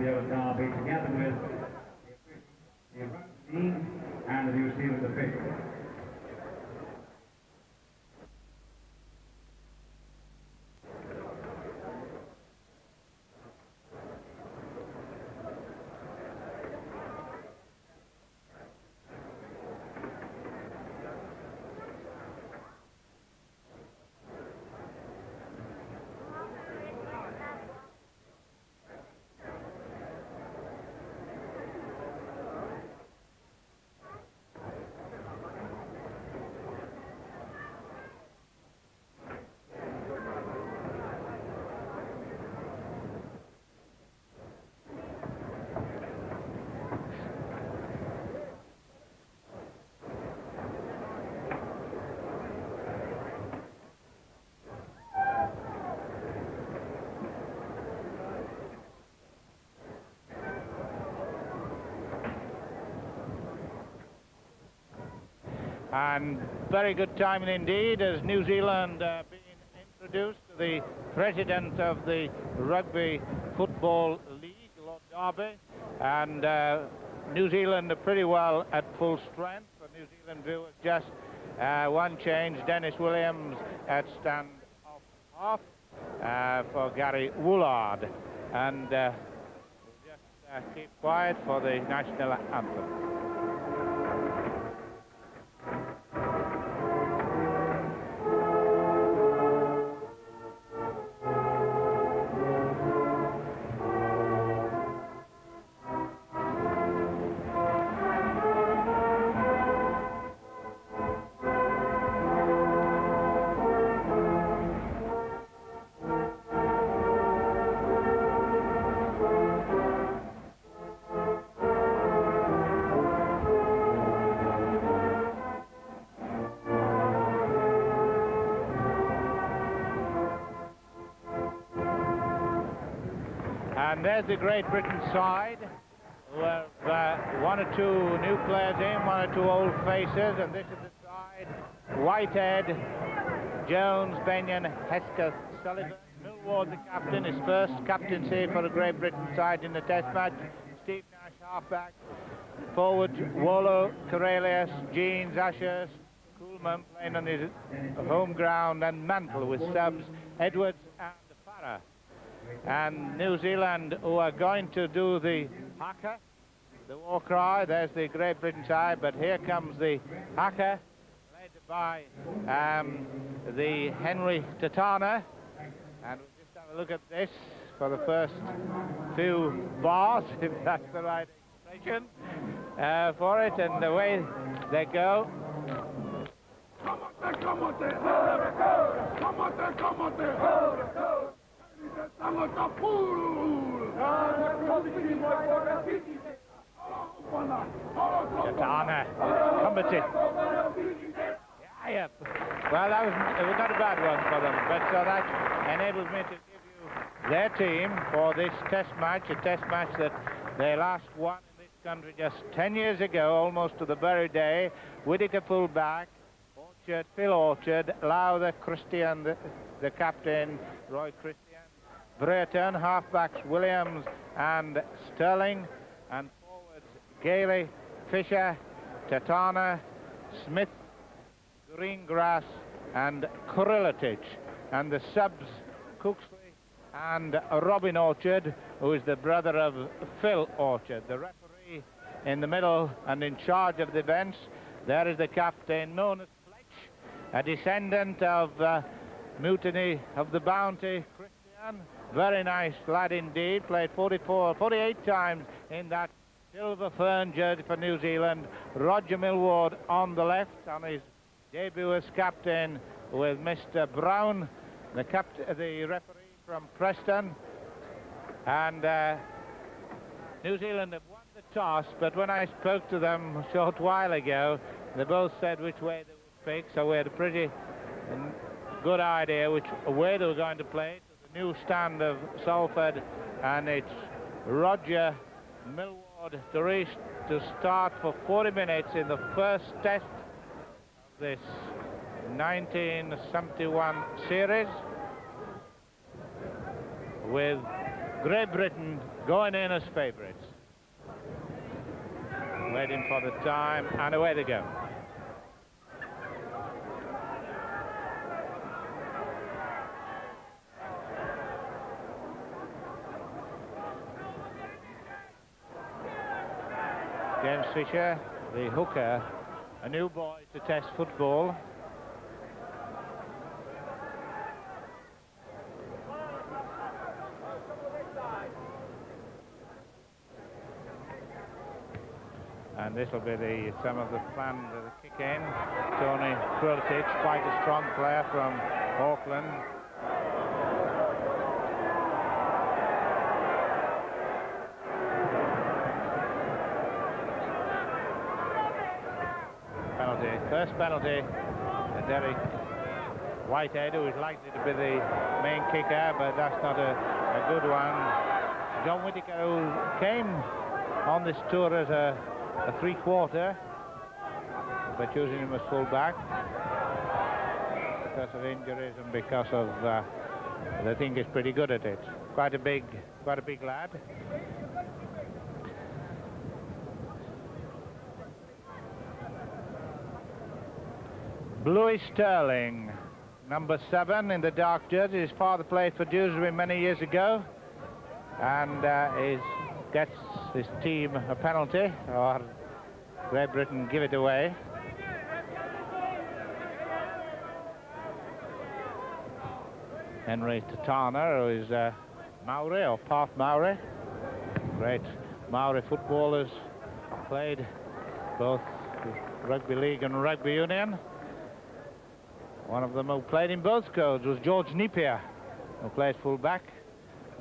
Wales derby together with the rugby team and the New Zealand officials. And very good timing indeed, as New Zealand being introduced to the president of the Rugby Football League, Lord Derby, and New Zealand are pretty well at full strength. For New Zealand viewers, just one change, Dennis Williams at stand off for Gary Woolard, and we'll just keep quiet for the national anthem. And there's the Great Britain side, who have one or two new players in, one or two old faces, and this is the side: Whitehead, Jones, Benyon, Hesketh, Sullivan, Millward the captain, his first captaincy for the Great Britain side in the Test match, Steve Nash halfback, forward Wallow, Corellius, Jeans, Ashurst, Coolman playing on his home ground, and Mantle with subs, Edwards and Farah. And New Zealand, who are going to do the haka, the war cry. There's the Great Britain side, but here comes the haka, led by the Henry Tatana. And we'll just have a look at this for the first few bars, if that's the right expression, for it, and away they go. Tatana, combative. Yeah. Well, it was not a bad one for them, but that enables me to give you their team for this test match, a test match that they last won in this country just 10 years ago, almost to the very day. Whittaker fullback, Orchard, Phil Orchard, Lowther, Christian, the captain, Roy Christian, Brereton, halfbacks Williams and Sterling, and forwards Gailey, Fisher, Tatana, Smith, Greengrass and Kuriletich, and the subs Cooksley and Robin Orchard, who is the brother of Phil Orchard. The referee in the middle and in charge of the events, there is the captain known as Fletch, a descendant of Mutiny of the Bounty, Christian. Very nice lad indeed, played 48 times in that silver fern jersey for New Zealand. Roger Millward on the left on his debut as captain, with Mr. Brown, the referee from Preston. And New Zealand have won the toss, but when I spoke to them a short while ago, they both said which way they would pick, so we had a pretty good idea which way they were going to play. New stand of Salford, and it's Roger Millward to start for 40 minutes in the first test of this 1971 series, with Great Britain going in as favourites. Waiting for the time, and away they go. James Fisher, the hooker, a new boy to Test football. And this will be some of the plan of the kick in. Tony Krultic, quite a strong player from Auckland. First penalty, Derek Whitehead, who is likely to be the main kicker, but that's not a good one. John Whittaker, who came on this tour as a three-quarter, but choosing him as full-back because of injuries and because of I think he's pretty good at it. Quite a big lad. Bluey Sterling, number 7 in the dark jersey. His father played for Dewsbury many years ago, and gets his team a penalty, or Great Britain give it away. Henry Tatana, who is Maori or part Maori. Great Maori footballers, played both rugby league and rugby union. One of them who played in both codes was George Napier, who played full-back,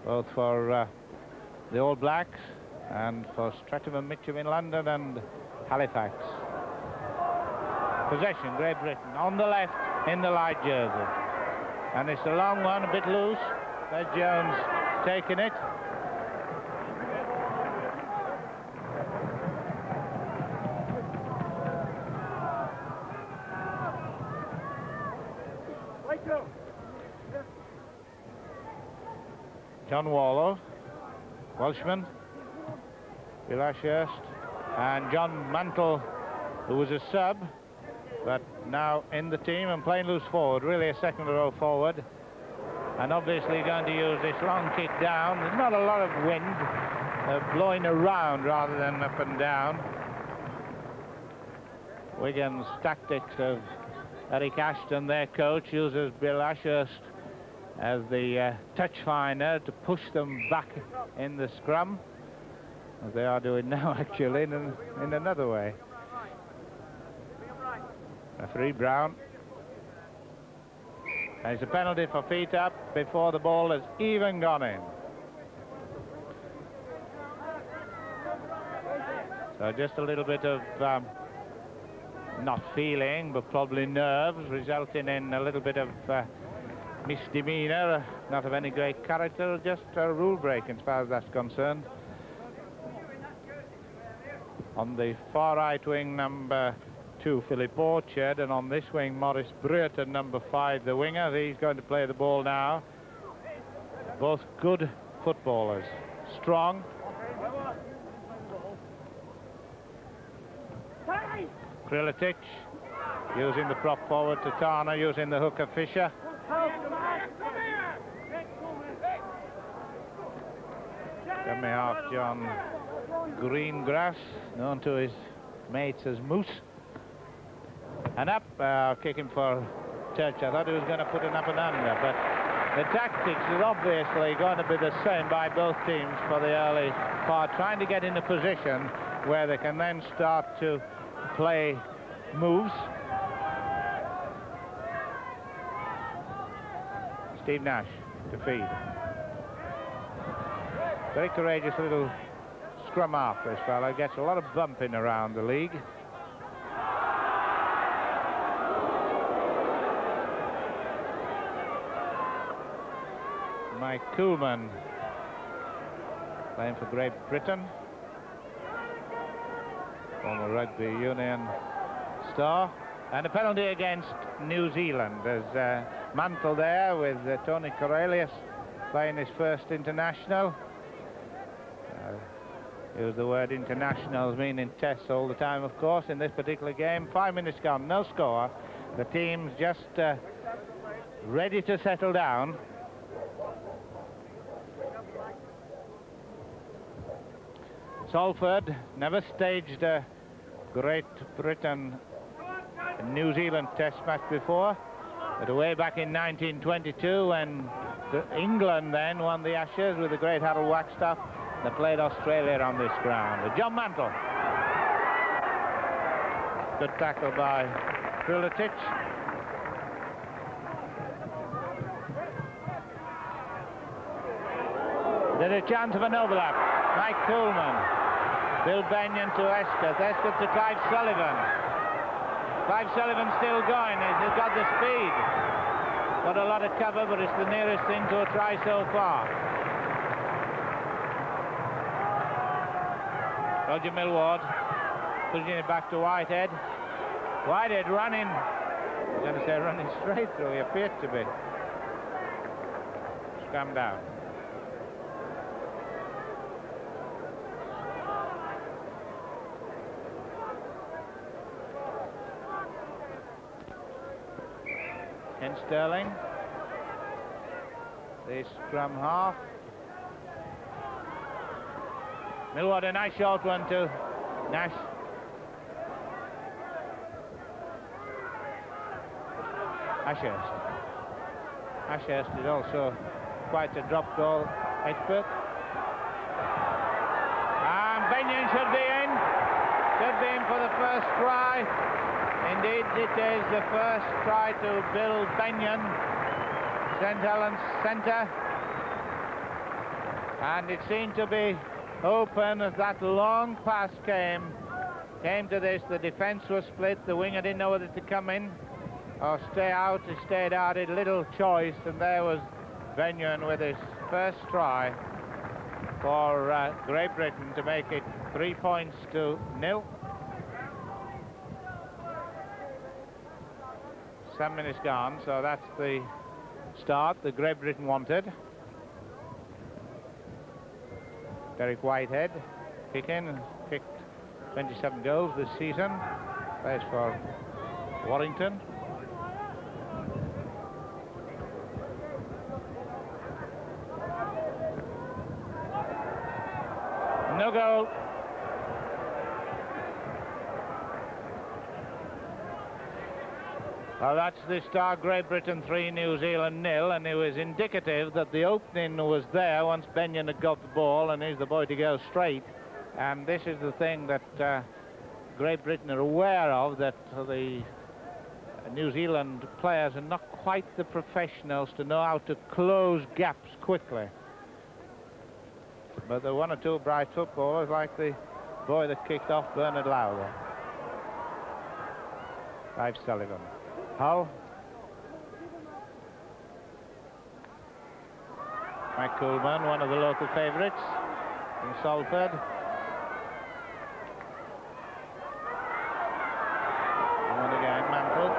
both for the All Blacks and for Streatham and Mitcham in London and Halifax. Possession, Great Britain, on the left in the light jersey. And it's a long one, a bit loose. There's Jones taking it. John Wallow, Welshman, Bill Ashurst, and John Mantle, who was a sub, but now in the team and playing loose forward, really a second row forward, and obviously going to use this long kick down. There's not a lot of wind, blowing around rather than up and down. Wigan's tactics of Eric Ashton, their coach, uses Bill Ashurst as the touch finder to push them back in the scrum, as they are doing now actually in another way. Referee Brown. And it's a penalty for feet up before the ball has even gone in. So just a little bit of not feeling, but probably nerves, resulting in a little bit of misdemeanor, not of any great character, just a rule break as far as that's concerned. On the far right wing, number 2, Philip Orchard, and on this wing, Maurice Brereton, number 5, the winger. He's going to play the ball now. Both good footballers, strong. Krilitic using the prop forward, Tatana using the hooker Fisher. Coming off John Greengrass, known to his mates as Moose. And up, kicking for touch. I thought he was going to put an up and under, but the tactics is obviously going to be the same by both teams for the early part, trying to get in a position where they can then start to play moves. Steve Nash to feed. Very courageous little scrum half, this fellow. Gets a lot of bumping around the league. Mike Coolman playing for Great Britain. Former rugby union star. And a penalty against New Zealand. There's Mantle there with Tony Cornelius playing his first international. Use the word internationals, meaning tests all the time, of course, in this particular game. 5 minutes gone, no score. The team's just ready to settle down. Salford never staged a Great Britain New Zealand test match before, but way back in 1922 when England then won the Ashes with the great Harold Wagstaff. They played Australia on this ground. John Mantle. Good tackle by Krulitich. There's a chance of an overlap. Mike Coolman. Bill Benyon to Escott. Escott to Clive Sullivan. Clive Sullivan still going. He's got the speed. Got a lot of cover, but it's the nearest thing to a try so far. Roger Millward pushing it back to Whitehead. Whitehead running. I'm going to say running straight through. He appeared to be. Scrum down. Ken Sterling, the scrum half. Millward, a nice short one to Nash. Ashurst. Ashurst is also quite a drop goal expert. And Benyon should be in. Should be in for the first try. Indeed, it is the first try to Bill Benyon, St. Helens centre. And it seemed to be open as that long pass came to this. The defence was split. The winger didn't know whether to come in or stay out. He stayed out. He had little choice. And there was Benyon with his first try for Great Britain to make it 3 points to 0. 7 minutes gone, so that's the start that Great Britain wanted. Derek Whitehead kicking, kicked 27 goals this season, plays for Warrington. No goal. Well, that's the start. Great Britain 3, New Zealand 0, and it was indicative that the opening was there once Benyon had got the ball, and he's the boy to go straight. And this is the thing that Great Britain are aware of, that the New Zealand players are not quite the professionals to know how to close gaps quickly. But there are one or two bright footballers, like the boy that kicked off Bernard Lowther. Clive Sullivan. Hull. Mike Coolman, one of the local favourites in Salford. And again, Mantle.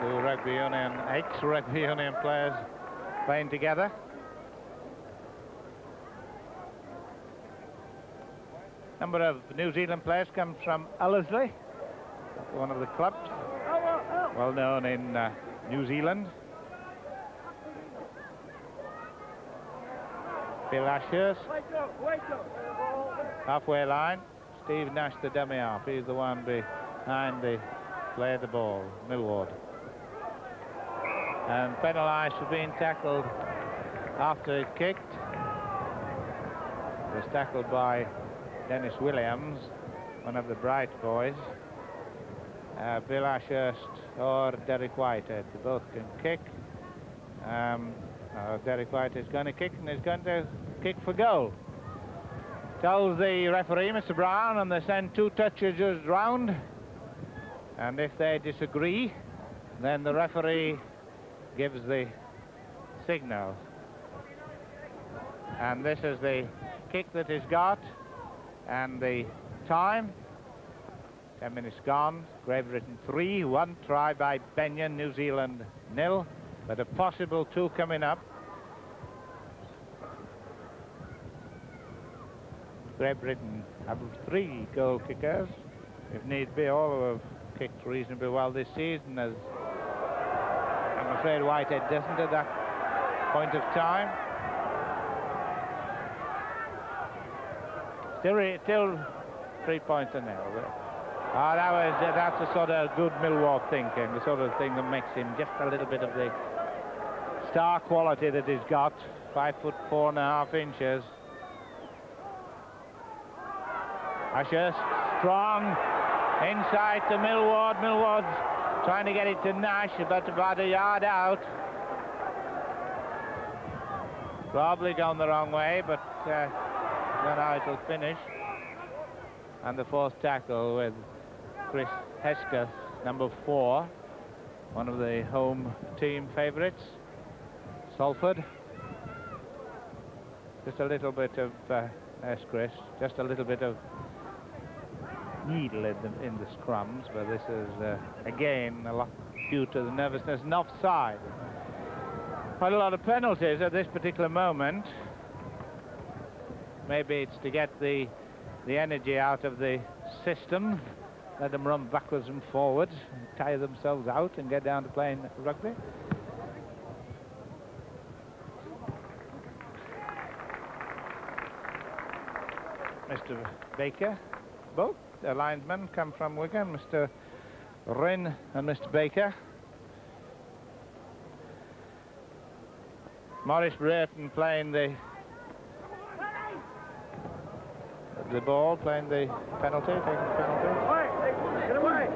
Two rugby union, ex-rugby union players playing together. Number of New Zealand players comes from Ellerslie, one of the clubs well known in New Zealand. Bill Ashurst, halfway line. Steve Nash, the dummy half. He's the one behind the play of the ball, Millward. And penalised for being tackled after it kicked. It was tackled by Dennis Williams, one of the Bright boys. Bill Ashurst or Derek Whitehead, they both can kick. Derek Whitehead is going to kick, and he's going to kick for goal. Tells the referee, Mr. Brown, and they send 2 touches round. And if they disagree, then the referee gives the signal. And this is the kick that he's got. And the time, 10 minutes gone. Great Britain 3, 1 try by Benyon, New Zealand 0, but a possible 2 coming up. Great Britain have 3 goal kickers. If need be, all who have kicked reasonably well this season, as I'm afraid Whitehead doesn't at that point of time. Still 3 points to nil. That's the sort of good Millwall thinking, the sort of thing that makes him just a little bit of the star quality that he's got. 5 foot 4.5 inches. Asher, strong, inside to Millward. Millward's trying to get it to Nash, but about a yard out. Probably gone the wrong way, but don't know how it'll finish. And the fourth tackle with Chris Hesketh, number 4, one of the home team favourites, Salford. Just a little bit of, there's Chris, just a little bit of needle in the scrums, but this is again a lot due to the nervousness and offside. Quite a lot of penalties at this particular moment. Maybe it's to get the energy out of the system, let them run backwards and forwards, and tire themselves out and get down to playing rugby. Mr. Baker, both the linesmen come from Wigan, Mr. Wren and Mr. Baker. Maurice Brayton playing the ball, playing the penalty, taking the penalty. Get away!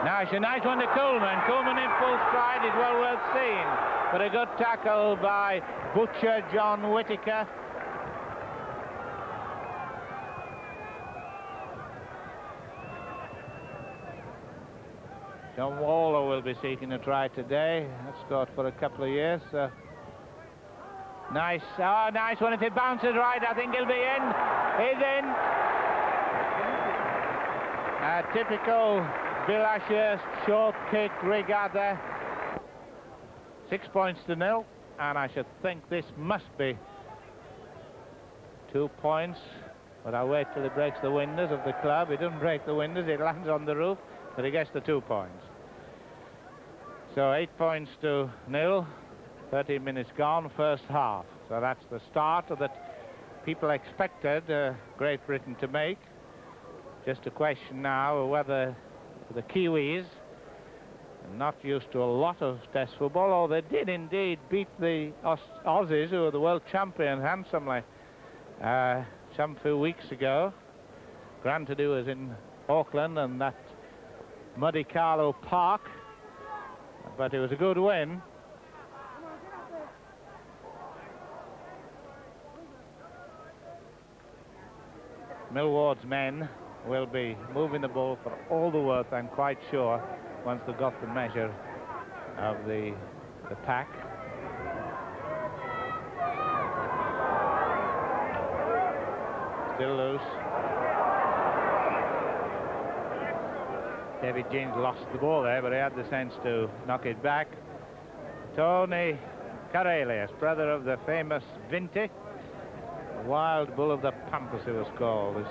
Nice, a nice one to Coleman. Coleman in full stride is well worth seeing. But a good tackle by Butcher John Whittaker. John Waller will be seeking a try today. That's scored for a couple of years. Nice, oh, nice one. If it bounces right, I think he'll be in. He's in. A typical Bill Ashurst short kick regatta. 6 points to nil, and I should think this must be 2 points. But I'll wait till he breaks the windows of the club. He doesn't break the windows, it lands on the roof, but he gets the 2 points. So 8 points to nil, 13 minutes gone, first half. So that's the start that people expected Great Britain to make. Just a question now of whether the Kiwis, not used to a lot of test football, or they did indeed beat the Aussies, who were the world champion, handsomely some few weeks ago. Granted, it was in Auckland and that muddy Carlo Park, but it was a good win. Millward's men will be moving the ball for all the worth, I'm quite sure, once they've got the measure of the pack. Still loose. David Jeans lost the ball there, but he had the sense to knock it back. Tony Karelius, brother of the famous Vinty, Wild Bull of the Pampas, it was called. This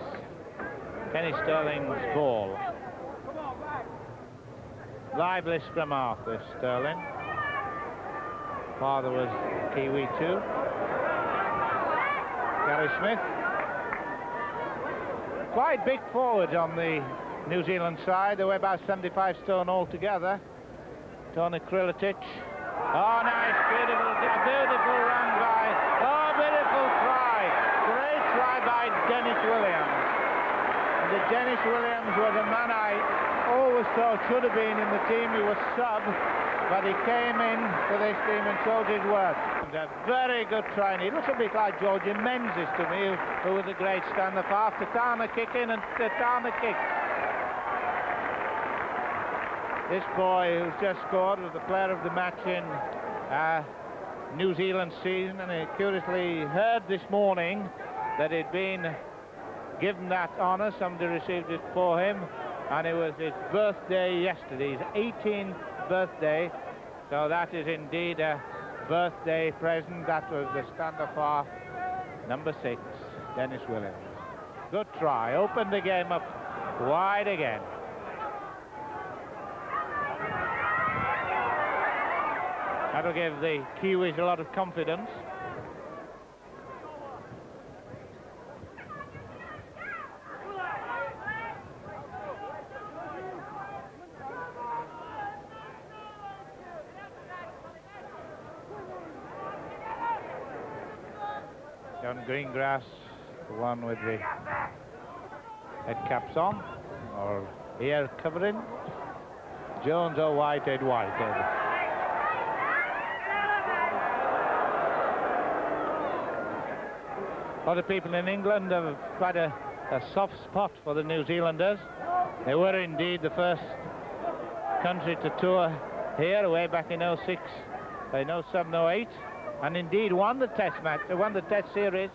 Kenny Sterling's ball. Lively scrum half, this Sterling. Father was Kiwi too. Gary Smith. Quite big forwards on the New Zealand side. They weigh about 75 stone altogether. Tony Kriletic. Oh, nice, beautiful run by, oh, beautiful try. Great try by Dennis Williams. And Dennis Williams was a man I always thought should have been in the team. He was sub, but he came in for this team and showed his worth. And a very good try. And he looks a bit like Georgie Menzies to me, who was a great stand-up half. Tatana kick in and Tatana kick. This boy who's just scored was the player of the match in New Zealand season, and he curiously heard this morning that he'd been given that honour. Somebody received it for him, and it was his birthday yesterday, his 18th birthday, So that is indeed a birthday present. That was the stand-off half, number 6, Dennis Williams. Good try. Opened the game up wide again. That'll give the Kiwis a lot of confidence. John Greengrass, the one with the head caps on, or ear covering. Jones or Whitehead, Whitehead. A lot of people in England have quite a soft spot for the New Zealanders. They were indeed the first country to tour here way back in 06, in 07, 08, and indeed won the test match, won the test series.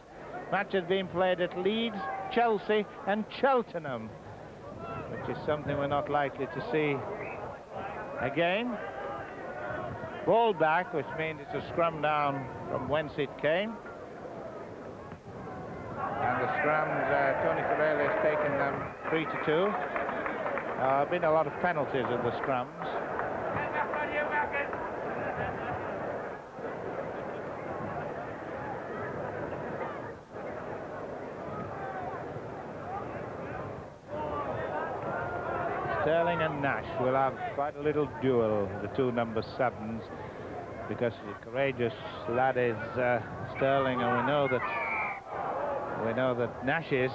Match has been played at Leeds, Chelsea and Cheltenham, which is something we're not likely to see again. Ball back, which means it's a scrum down from whence it came. And the scrums, Tony Corelli has taken them 3-2. Been a lot of penalties in the scrums. Sterling and Nash will have quite a little duel, the two number 7s, because the courageous lad is Sterling, and we know that Nash is.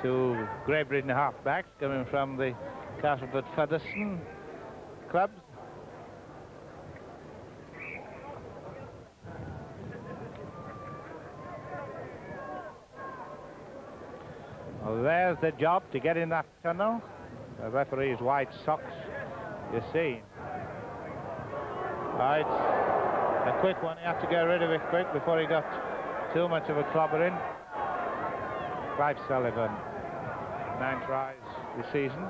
Two Great Britain halfbacks coming from the Castleford Featherstone clubs. Well, there's the job to get in that tunnel. The referee's white socks, you see. Right, a quick one. He had to get rid of it quick before he got too much of a clobbering. Clive Sullivan, 9 tries this season.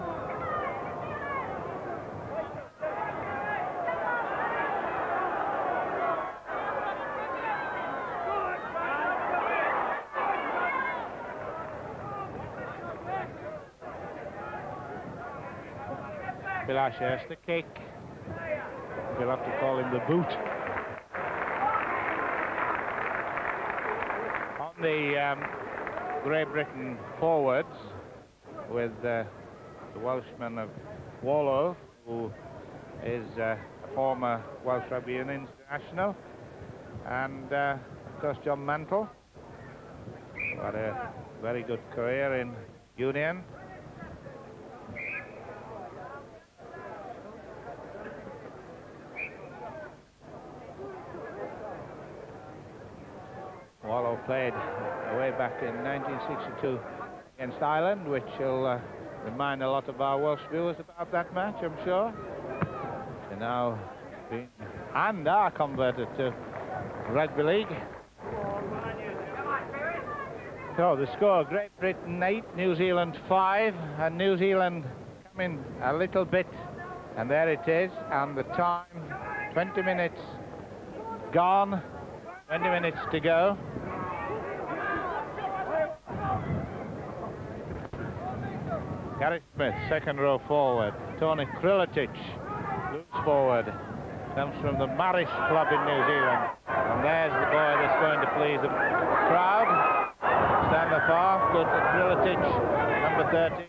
Bill Ashurst the kick. We'll have to call him the boot. On the Great Britain forwards, with the Welshman of Wallow, who is a former Welsh Rugby Union international, and of course John Mantle, who had a very good career in Union. Wallow played way back in 1962 against Ireland, which will remind a lot of our Welsh viewers about that match, I'm sure. They now been and are converted to rugby league. So the score: Great Britain 8, New Zealand 5, and New Zealand coming a little bit, and there it is, and the time 20 minutes gone, 20 minutes to go. Gary Smith, second row forward. Tony Krilatic, loose forward. Comes from the Marist club in New Zealand. And there's the boy that's going to please the crowd. Stand up half, good for Krilatic, number 13.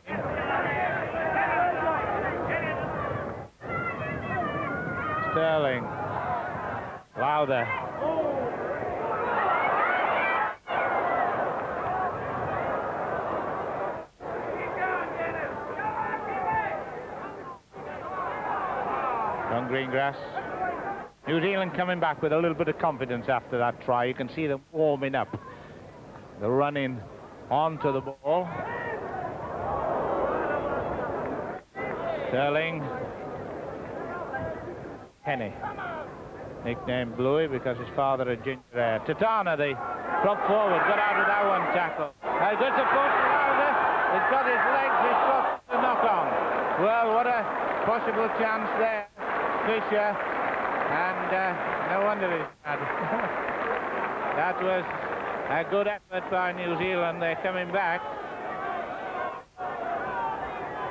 Sterling. Louder. Greengrass. New Zealand coming back with a little bit of confidence after that try. You can see them warming up. They're running onto the ball. Sterling. Kenny. Nicknamed Bluey because his father had ginger hair. Tatana, the prop forward, got out of that one tackle. Good support for Lauder. He's got his legs, he's got the knock on. Well, what a possible chance there. Fisher, and no wonder he's mad. That was a good effort by New Zealand. They're coming back.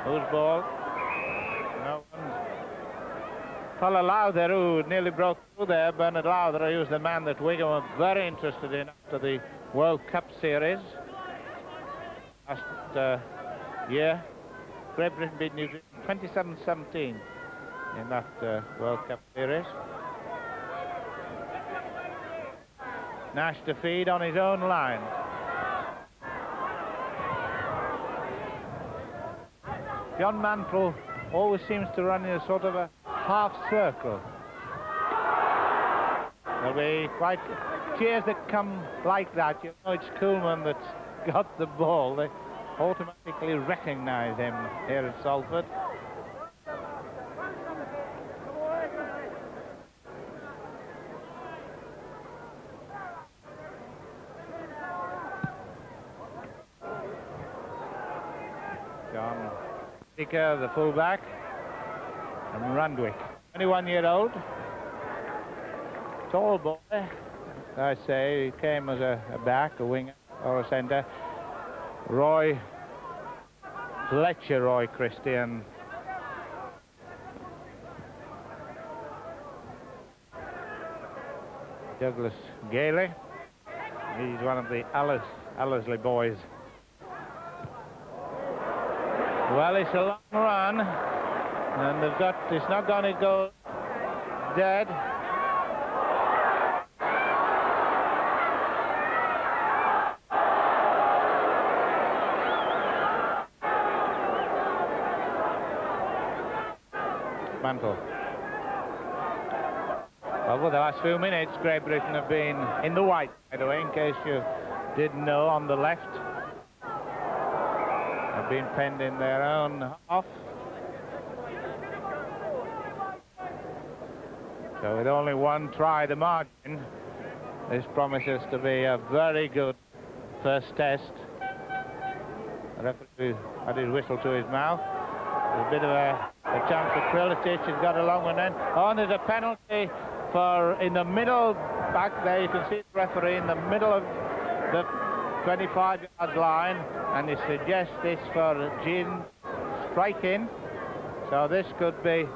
Whose ball? No one. Fella Lowther, who nearly broke through there. Bernard Lowther, who was the man that Wigan were very interested in after the World Cup series last year. Great Britain beat New Zealand 27-17 in that World Cup series. Nash to feed on his own line. John Mantle always seems to run in a sort of a half circle. There'll be quite cheers that come like that. You know it's Coolman that's got the ball. They automatically recognise him here at Salford. John Dicker, the fullback, and Randwick, 21-year-old, tall boy. I say he came as a back, a winger, or a centre. Roy Fletcher, Roy Christian. Douglas Gailey. He's one of the Allesley boys. Well, it's a long run, and it's not going to go dead. Mantle. Well, for the last few minutes, Great Britain have been in the white, by the way, in case you didn't know, on the left. Have been penned in their own half. So with only one try the margin, this promises to be a very good first test. The referee had his whistle to his mouth. There's a bit of a chance for Kriličić. He's got a long one then. Oh, and there's a penalty for in the middle back there. You can see the referee in the middle of the 25-yard line, and he suggests this for Gene striking. So this could be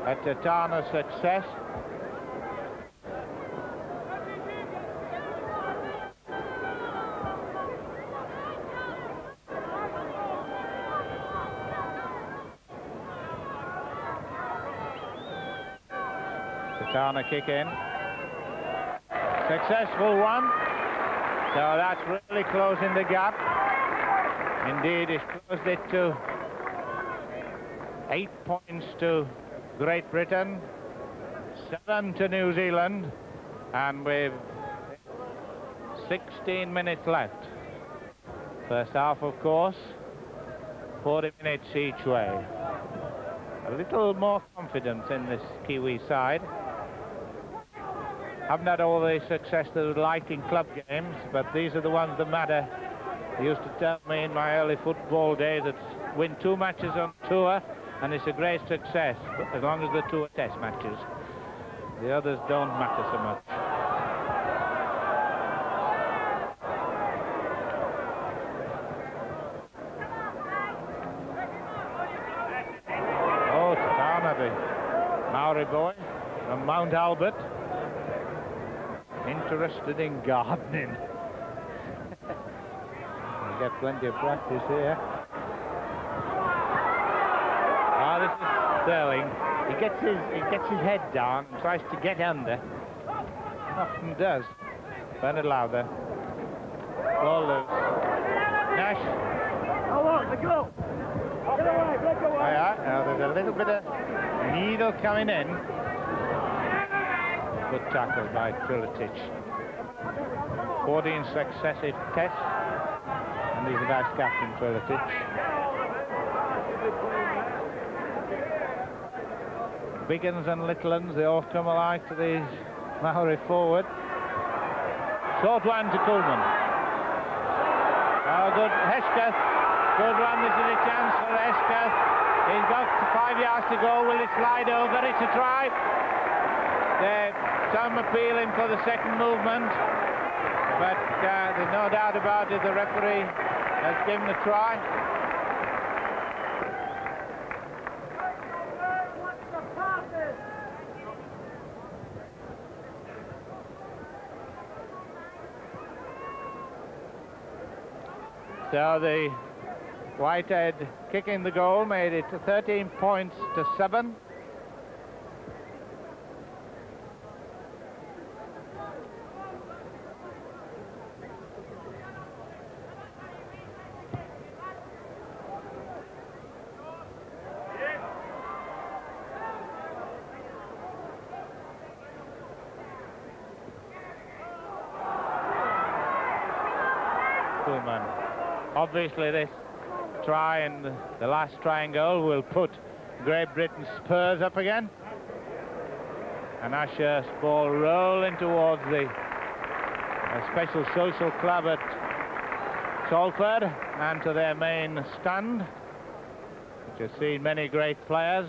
a Tatana success. Tatana kick in. Successful one. So that's really closing the gap. Indeed, it's closed it to 8 points to Great Britain, 7 to New Zealand, and with 16 minutes left. First half, of course, 40 minutes each way. A little more confidence in this Kiwi side. Haven't had all the success they would like in club games, but these are the ones that matter. They used to tell me in my early football days that win 2 matches on tour and it's a great success, but as long as the 2 are test matches. The others don't matter so much. Oh, Tatana, the Maori boy from Mount Albert. Interested in gardening. You get plenty of practice here. Ah, this is Sterling. He gets his head down and tries to get under. Often does. Bernard Lowther. Ball loose. Nash. Go on, let go. Get away, let go. Now there's a little bit of needle coming in. Good tackle by Kriličić. 14 successive tests, and he's the vice captain, Kriličić. Big uns and little uns, they all come alike to these Maori forward. Short one to Coolman. Oh, good. Hesketh. Good run. This is a chance for Hesketh. He's got 5 yards to go. Will it slide over? It's a try. There's some appealing for the second movement, but there's no doubt about it. The referee has given a try. So the Whitehead kicking the goal made it 13 points to 7. Obviously this try and the last triangle will put Great Britain's spurs up again. And Ashurst's ball rolling towards the special social club at Salford and to their main stand, which has seen many great players.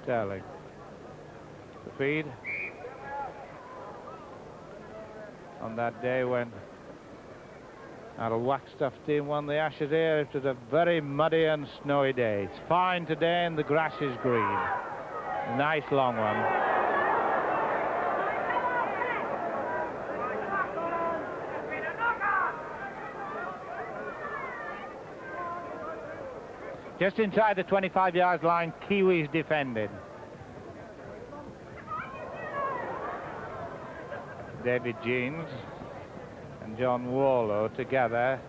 Sterling. The feed on that day when our Waxstuff team won the Ashes here. It was a very muddy and snowy day. It's fine today and the grass is green. A nice long one. Just inside the 25-yard line, Kiwis defended. David Jeans and John Warlow together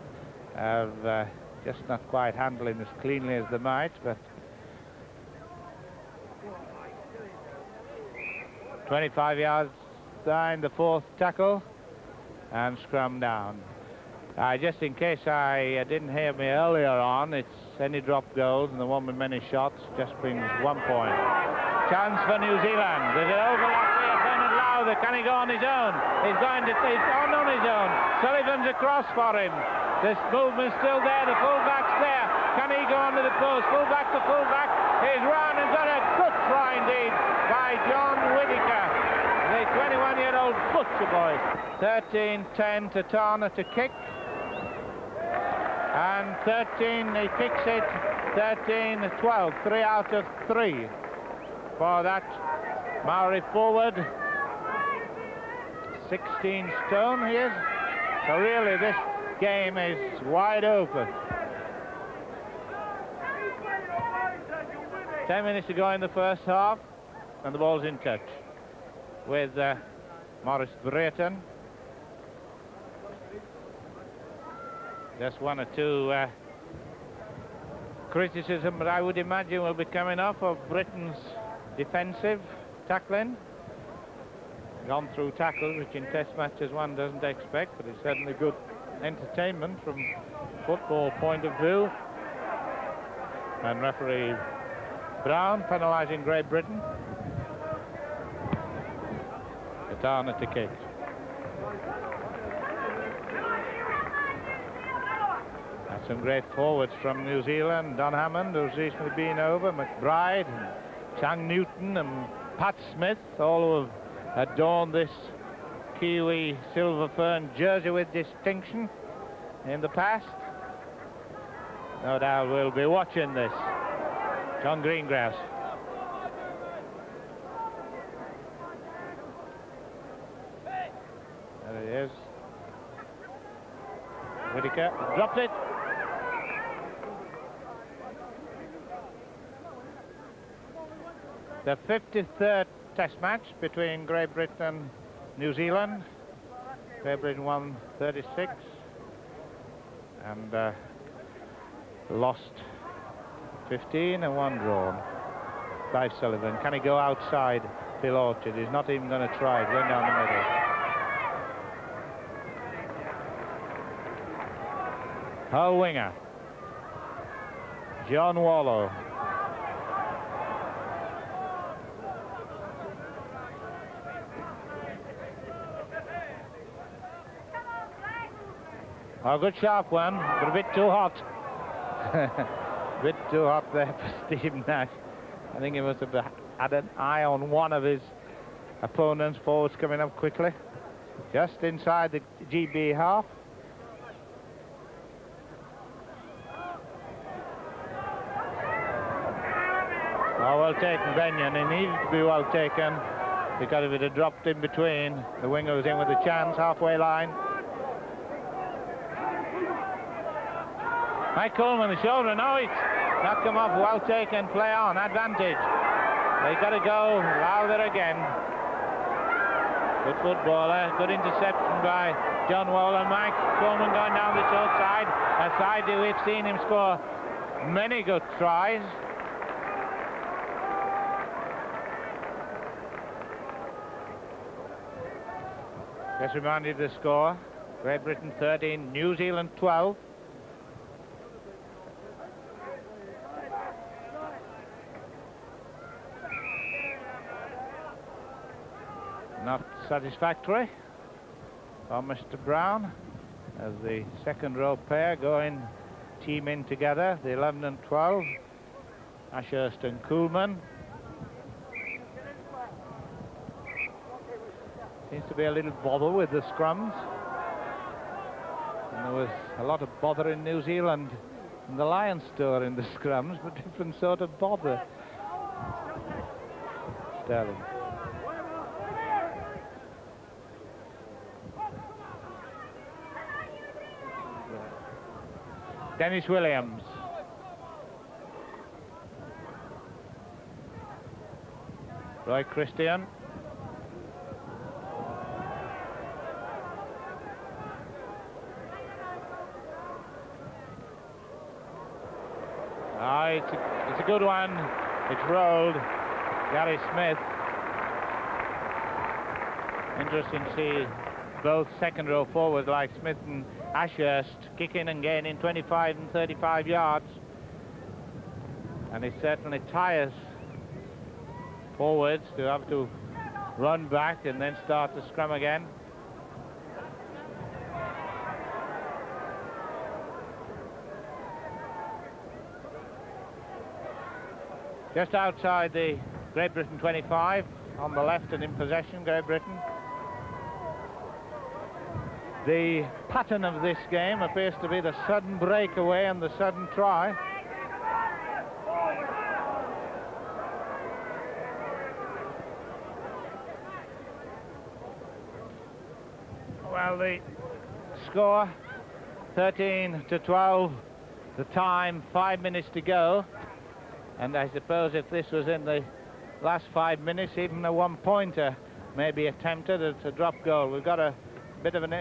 have just not quite handled him as cleanly as they might, but 25 yards behind the fourth tackle and scrum down. Just in case I didn't hear me earlier on, it's any drop goals and the one with many shots just brings 1 point. Chance for New Zealand. There's an overlap here. Bernard Lowther. Can he go on his own? He's on his own. Sullivan's across for him. This movement's still there. The fullback's there. Can he go under the post? Fullback to fullback. He's run and done a good try indeed by John Whittaker, the 21-year-old butcher boy. 13-10 to Turner to kick. And 13, he kicks it, 13-12, 3 out of 3 for that Maori forward. 16 stone he is. So really this game is wide open. 10 minutes to go in the first half, and the ball's in touch with Maurice Brayton. Just one or two criticism, but I would imagine will be coming off of Britain's defensive tackling. Gone through tackles, which in test matches one doesn't expect, but it's certainly good entertainment from football point of view. And referee Brown penalising Great Britain. Katana to kick. Some great forwards from New Zealand. Don Hammond, who's recently been over, McBride, and Chang Newton and Pat Smith, all who have adorned this Kiwi Silver Fern jersey with distinction in the past. No doubt we'll be watching this. John Greengrass. There he is. Whittaker dropped it. The 53rd test match between Great Britain and New Zealand. Great Britain won 36 and lost 15 and 1 drawn. Clive Sullivan. Can he go outside Phil Orchard? He's not even going to try. He's going down the middle. Hull winger. John Warlow. Oh, good sharp one, but a bit too hot. A bit too hot there for Steve Nash. I think he must have had an eye on one of his opponent's forwards coming up quickly. Just inside the GB half. Oh, well taken, Benyon. He needed to be well taken because if it had dropped in between, the winger was in with a chance, halfway line. Mike Coleman, the shoulder. No, it's not come off. Well taken, play on, advantage. They got to go louder again. Good footballer, good interception by John Waller. Mike Coleman going down the short side. A side that we've seen him score many good tries. Just reminded the score. Great Britain 13, New Zealand 12. Not satisfactory on Mr. Brown as the second row pair going team in together, the 11 and 12, Ashurst and Kuhlman. Seems to be a little bother with the scrums, and there was a lot of bother in New Zealand in the Lions store in the scrums, but different sort of bother. Sterling. Dennis Williams. Roy Christian. It's a good one. It's rolled. Gary Smith. Interesting to see both second row forwards like Smith and Ashurst kicking and gaining 25 and 35 yards. And it certainly tires forwards to have to run back and then start the scrum again. Just outside the Great Britain 25, on the left and in possession, Great Britain. The pattern of this game appears to be the sudden breakaway and the sudden try. Well, the score 13 to 12, the time 5 minutes to go. And I suppose if this was in the last 5 minutes, even a one-pointer may be attempted at a drop goal. We've got a bit of an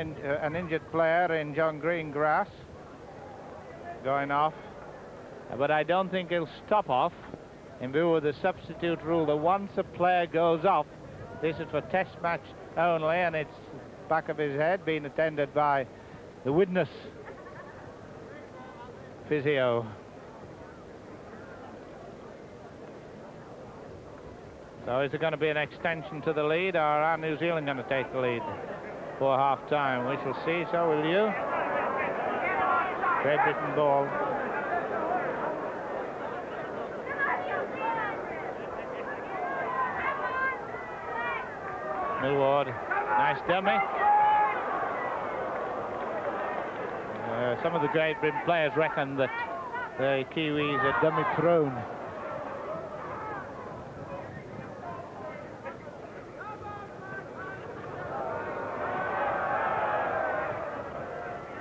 injured player in John Greengrass going off, but I don't think he'll stop off in view of the substitute rule that once a player goes off, this is for test match only, and it's back of his head being attended by the witness physio. So is there going to be an extension to the lead, or are New Zealand going to take the lead for half-time? We shall see, so will you. Great Britain ball. Millward, nice dummy. Some of the Great Britain players reckon that the Kiwis are dummy prone.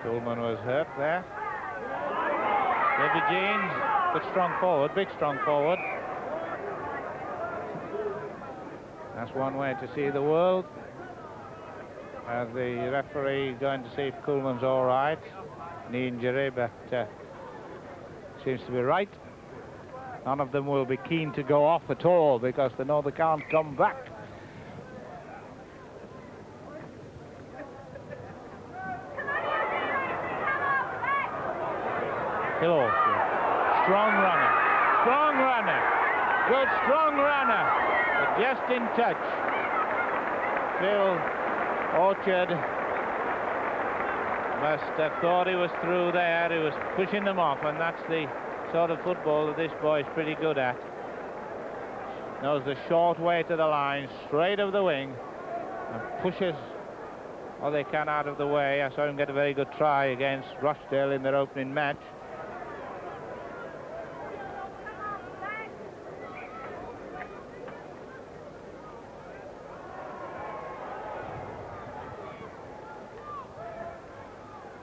Coleman was hurt there. David Jeans, good strong forward, big strong forward. That's one way to see the world. As the referee going to see if Coleman's all right. Knee injury, but seems to be right. None of them will be keen to go off at all because they know they can't come back. Hello. Strong runner, good strong runner, but just in touch. Phil Orchard must have thought he was through there. He was pushing them off, and that's the sort of football that this boy is pretty good at. Knows the short way to the line, straight of the wing, and pushes all they can out of the way. I saw him get a very good try against Rochdale in their opening match.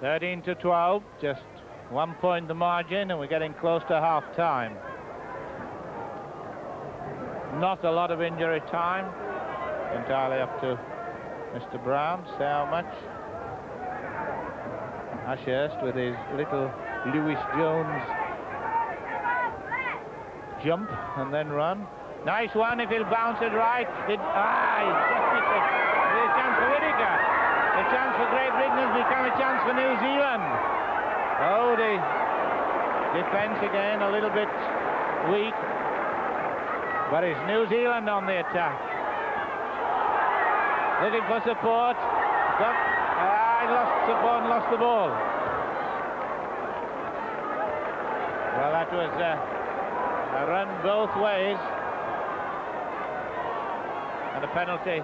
(13-12), just 1 point the margin, and we're getting close to half-time. Not a lot of injury time, entirely up to Mr. Brown. Say how much. Ashurst with his little Lewis Jones jump and then run. Nice one if he'll bounce it right. He's just missed it. There's a chance for Whittaker. The chance for Great Britain has become a chance for New Zealand. Oh, the defence again a little bit weak. But it's New Zealand on the attack. Looking for support. He lost support and lost the ball. Well, that was a run both ways. And a penalty,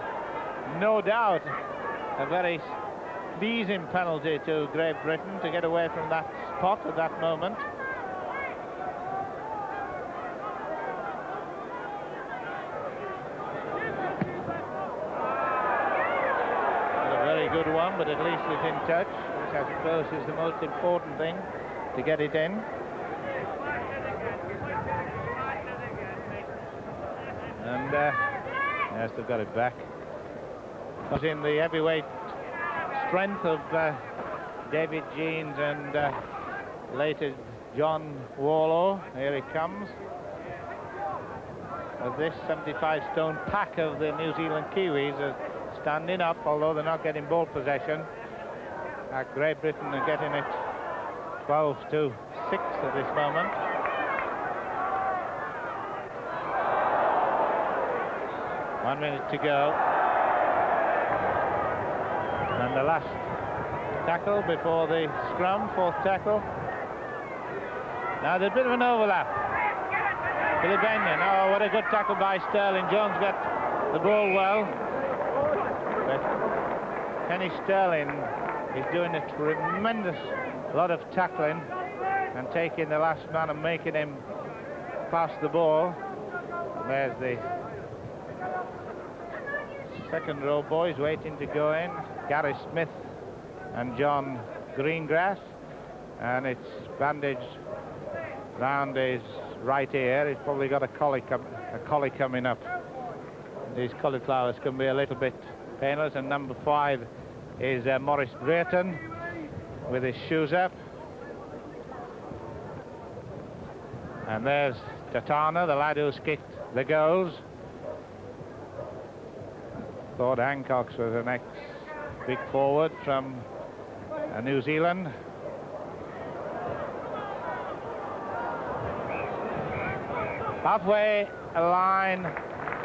no doubt, a very pleasing penalty to Great Britain to get away from that spot at that moment. Good one, but at least it's in touch, which I suppose is the most important thing, to get it in. And yes, they've got it back. It was in the heavyweight strength of David Jeans and later John Warlaw. Here he comes. Of this 75-stone pack of the New Zealand Kiwis are standing up, although they're not getting ball possession. Great Britain are getting it 12-6 at this moment. One minute to go. And the last tackle before the scrum, fourth tackle. Now there's a bit of an overlap. Billy Benyon, oh, what a good tackle by Sterling. Jones got the ball well. But Kenny Sterling is doing a tremendous lot of tackling and taking the last man and making him pass the ball. There's the second row boys waiting to go in. Gary Smith and John Greengrass. And it's bandaged round his right ear. He's probably got a collie coming up. These cauliflowers can be a little bit painless. And number 5 is Maurice Brayton with his shoes up. And there's Tatana, the lad who's kicked the goals. Claude Hancock was the next big forward from New Zealand. Halfway line,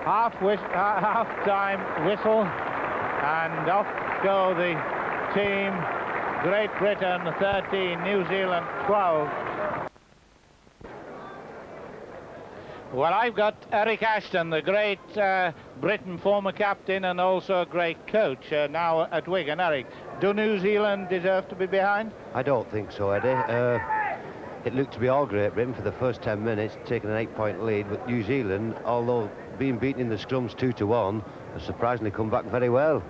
half-time whistle, and off go the team. Great Britain 13, New Zealand 12. Well, I've got Eric Ashton, the Great Britain former captain and also a great coach, now at Wigan. Eric, do New Zealand deserve to be behind? I don't think so, Eddie. It looked to be all Great Britain for the first 10 minutes, taking an 8-point lead, but New Zealand, although being beaten in the scrums 2-1, has surprisingly come back very well.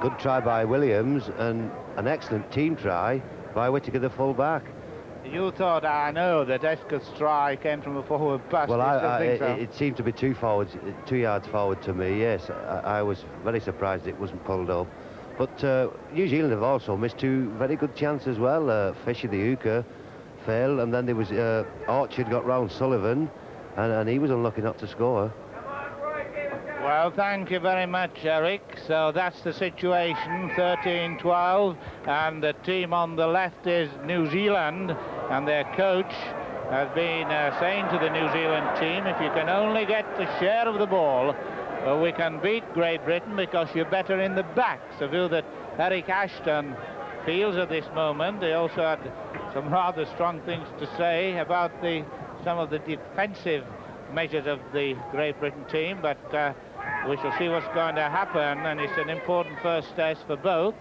Good try by Williams and an excellent team try by Whittaker, the full-back. You thought, I know, that Escott's try came from a forward pass. Well, it seemed to be 2 yards forward to me, yes. I was very surprised it wasn't pulled up. But New Zealand have also missed 2 very good chances as well. Fisher, the hooker, failed, and then there was Orchard got round Sullivan, and he was unlucky not to score. Well, thank you very much, Eric. So that's the situation, 13-12, and the team on the left is New Zealand, and their coach has been saying to the New Zealand team, if you can only get the share of the ball, we can beat Great Britain because you're better in the back. So view that Eric Ashton feels at this moment. They also had some rather strong things to say about some of the defensive measures of the Great Britain team, but we shall see what's going to happen, and it's an important first test for both.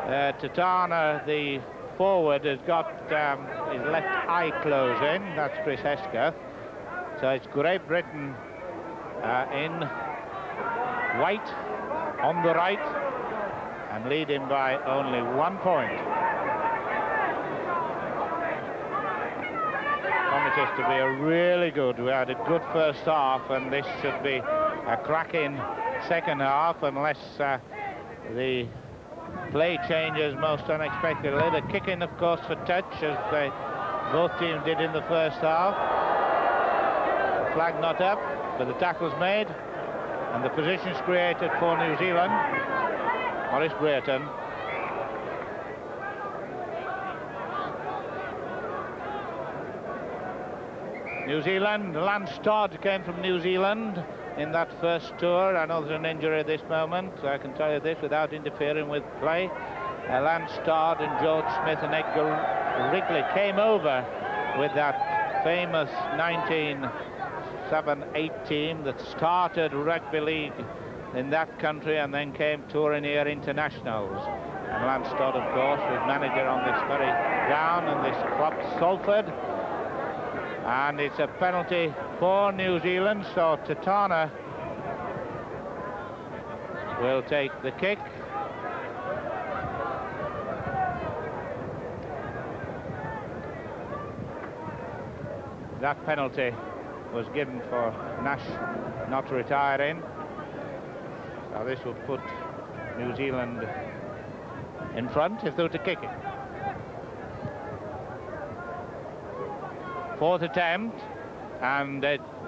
Tatana, the forward, has got his left eye closing. That's Chris Hesketh. So it's Great Britain in white on the right and leading by only 1 point. Promises to be a really good. We had a good first half, and this should be a cracking second half unless the play changes most unexpectedly. The kicking, of course, for touch, as both teams did in the first half. The flag not up, but the tackle's made, and the positions created for New Zealand. Maurice Brereton. New Zealand, Lance Todd came from New Zealand in that first tour. I know there's an injury at this moment, so I can tell you this without interfering with play. Lance Todd and George Smith and Edgar Wrigley came over with that famous 1978 team that started rugby league in that country and then came touring here internationals. And Lance Todd, of course, was manager on this very ground and this club, Salford. And it's a penalty for New Zealand, so Tatana will take the kick. That penalty was given for Nash not retiring. So this will put New Zealand in front if they were to kick it. Fourth attempt, and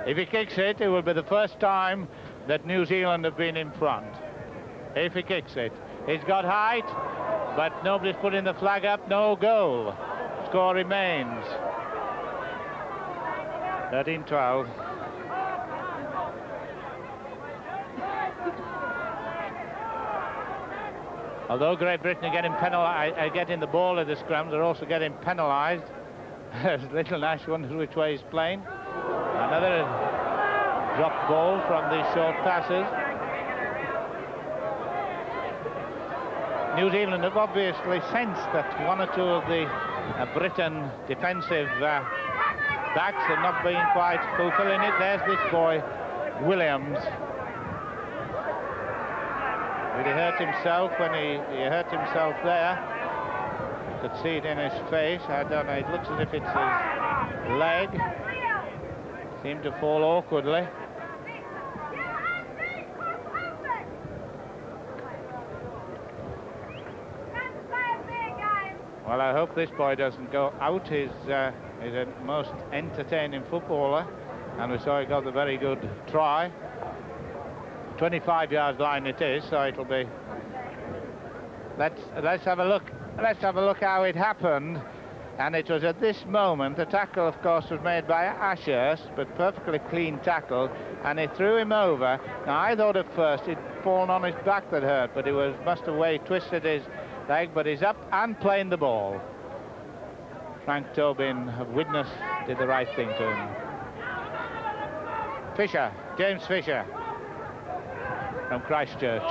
if he kicks it, it will be the first time that New Zealand have been in front. If he kicks it. He's got height, but nobody's putting the flag up. No goal. Score remains 13-12. Although Great Britain are getting penalised, getting the ball at the scrum, they're also getting penalised. Little Nash wonders which way he's playing. Another drop ball from these short passes. New Zealand have obviously sensed that one or two of the Britain defensive backs have not been quite fulfilling it. There's this boy, Williams. Did he hurt himself when he hurt himself there? Could see it in his face. I don't know, it looks as if it's his leg. Seemed to fall awkwardly. Well, I hope this boy doesn't go out. He's a most entertaining footballer, and we saw he got a very good try. 25-yard line it is, so it'll be. Let's have a look. Let's have a look how it happened. And it was at this moment, the tackle, of course, was made by Ashurst, but perfectly clean tackle, and he threw him over. Now, I thought at first he'd fallen on his back that hurt, but he must have twisted his leg, but he's up and playing the ball. Frank Tobin of Widnes did the right thing to him. Fisher, James Fisher from Christchurch.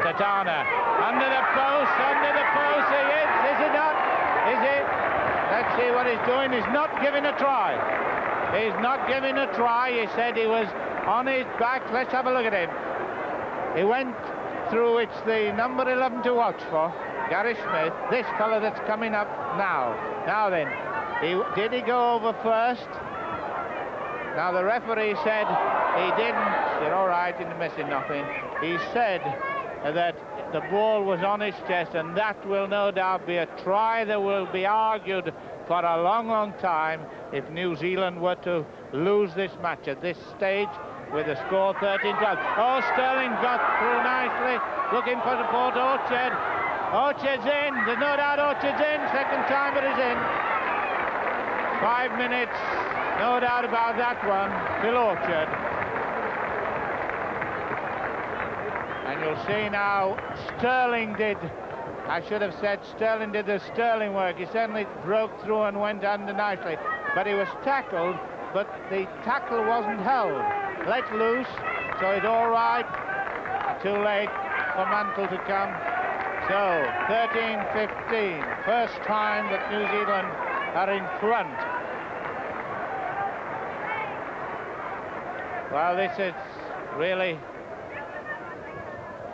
Tatana, under the post, he is he not? Is he? Let's see what he's doing. He's not giving a try. He's not giving a try. He said he was on his back. Let's have a look at him. He went through, it's the number 11 to watch for, Gary Smith, this fellow that's coming up now. Now then, did he go over first? Now the referee said he didn't. You're all right, you're missing nothing. He said that the ball was on his chest, and that will no doubt be a try that will be argued for a long, long time if New Zealand were to lose this match at this stage with the score 13-12. Oh, Sterling got through nicely, looking for support. Orchard's in. There's no doubt Orchard's in. Second time it is in. 5 minutes, no doubt about that one. Phil Orchard. And you'll see now Sterling did I should have said Sterling did the sterling work. He certainly broke through and went under nicely, but he was tackled, but the tackle wasn't held. Let loose, so it's all right. Too late for Mantle to come. So 13-15, first time that New Zealand are in front. Well, this is really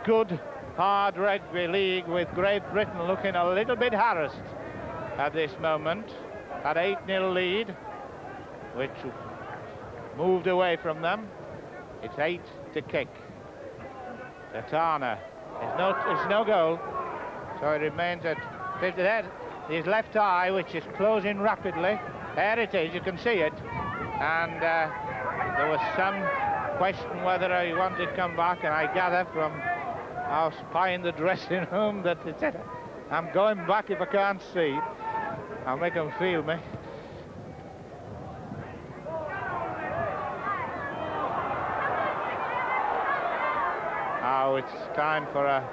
good, hard rugby league, with Great Britain looking a little bit harassed at this moment. That 8-0 lead, which moved away from them. It's 8 to kick. Tatana, it's no goal, so it remains at 50. There, his left eye, which is closing rapidly. There it is, you can see it. And there was some question whether he wanted to come back, and I gather from our spy in the dressing room that he said, I'm going back if I can't see. I'll make him feel me. Now it's time for a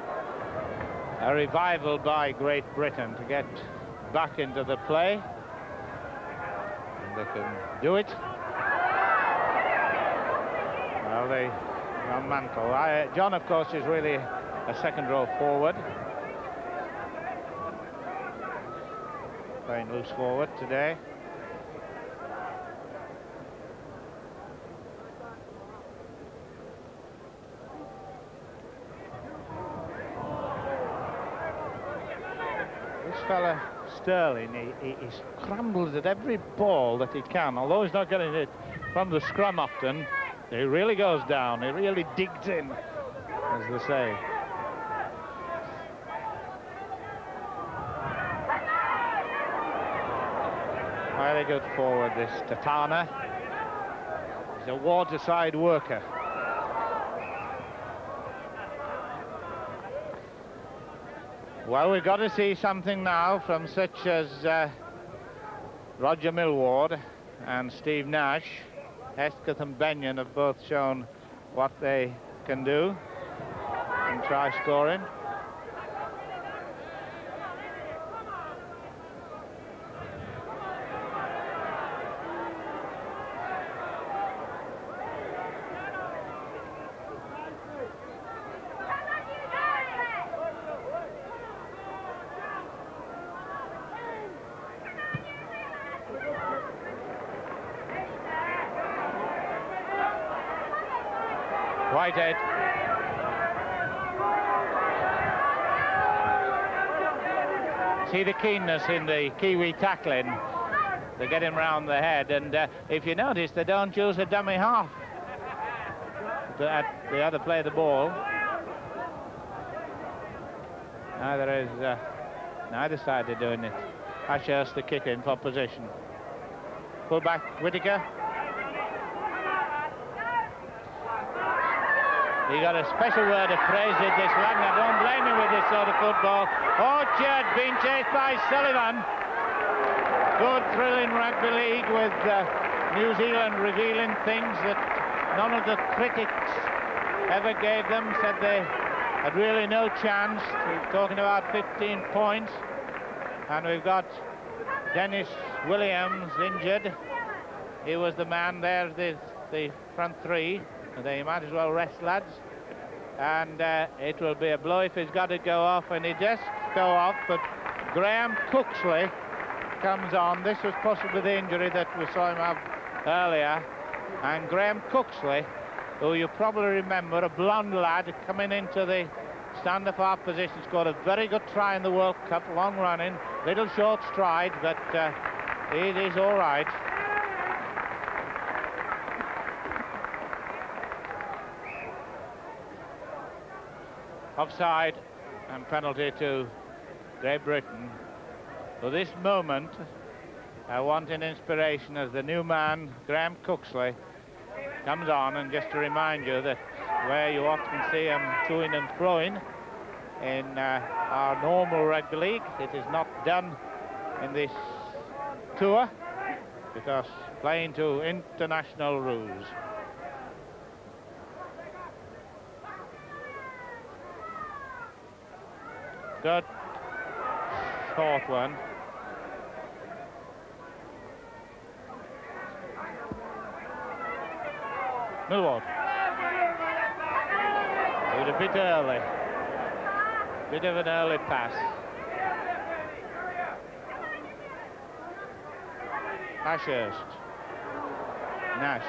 revival by Great Britain to get back into the play. And they can do it. Well, they on Mantle. John, of course, is really a second row forward. Playing loose forward today. This fella Sterling, he scrambles at every ball that he can, although he's not getting it from the scrum often. He really goes down, he really digs in, as they say. Very good forward, this Tatana. He's a waterside worker. Well, we've got to see something now from such as Roger Millward and Steve Nash. Hesketh and Benyon have both shown what they can do and try scoring. Whitehead. See the keenness in the Kiwi tackling. They get him round the head, and if you notice, they don't use a dummy half to the other play the ball. Neither side are doing it. Ashurst the kick in for position. Pull back, Whittaker. He got a special word of praise with this lad, and I don't blame him with this sort of football. Orchard being chased by Sullivan. Good thrilling rugby league with New Zealand revealing things that none of the critics ever gave them. Said they had really no chance. We're talking about 15 points. And we've got Dennis Williams injured. He was the man there, the front three. They might as well rest, lads. And it will be a blow if he's got to go off, and he just go off. But Graham Cooksley comes on. This was possibly the injury that we saw him have earlier. And Graham Cooksley, who you probably remember, a blonde lad coming into the stand-up half position, scored a very good try in the World Cup, long running, little short stride, but it is all right. Offside and penalty to Great Britain. For this moment, I want an inspiration as the new man, Graham Cooksley, comes on. And just to remind you that where you often see him toing and throwing in our normal rugby league, it is not done in this tour because playing to international rules. Good fourth one. Millward. It was a bit early. Bit of an early pass. Ashurst. Nash.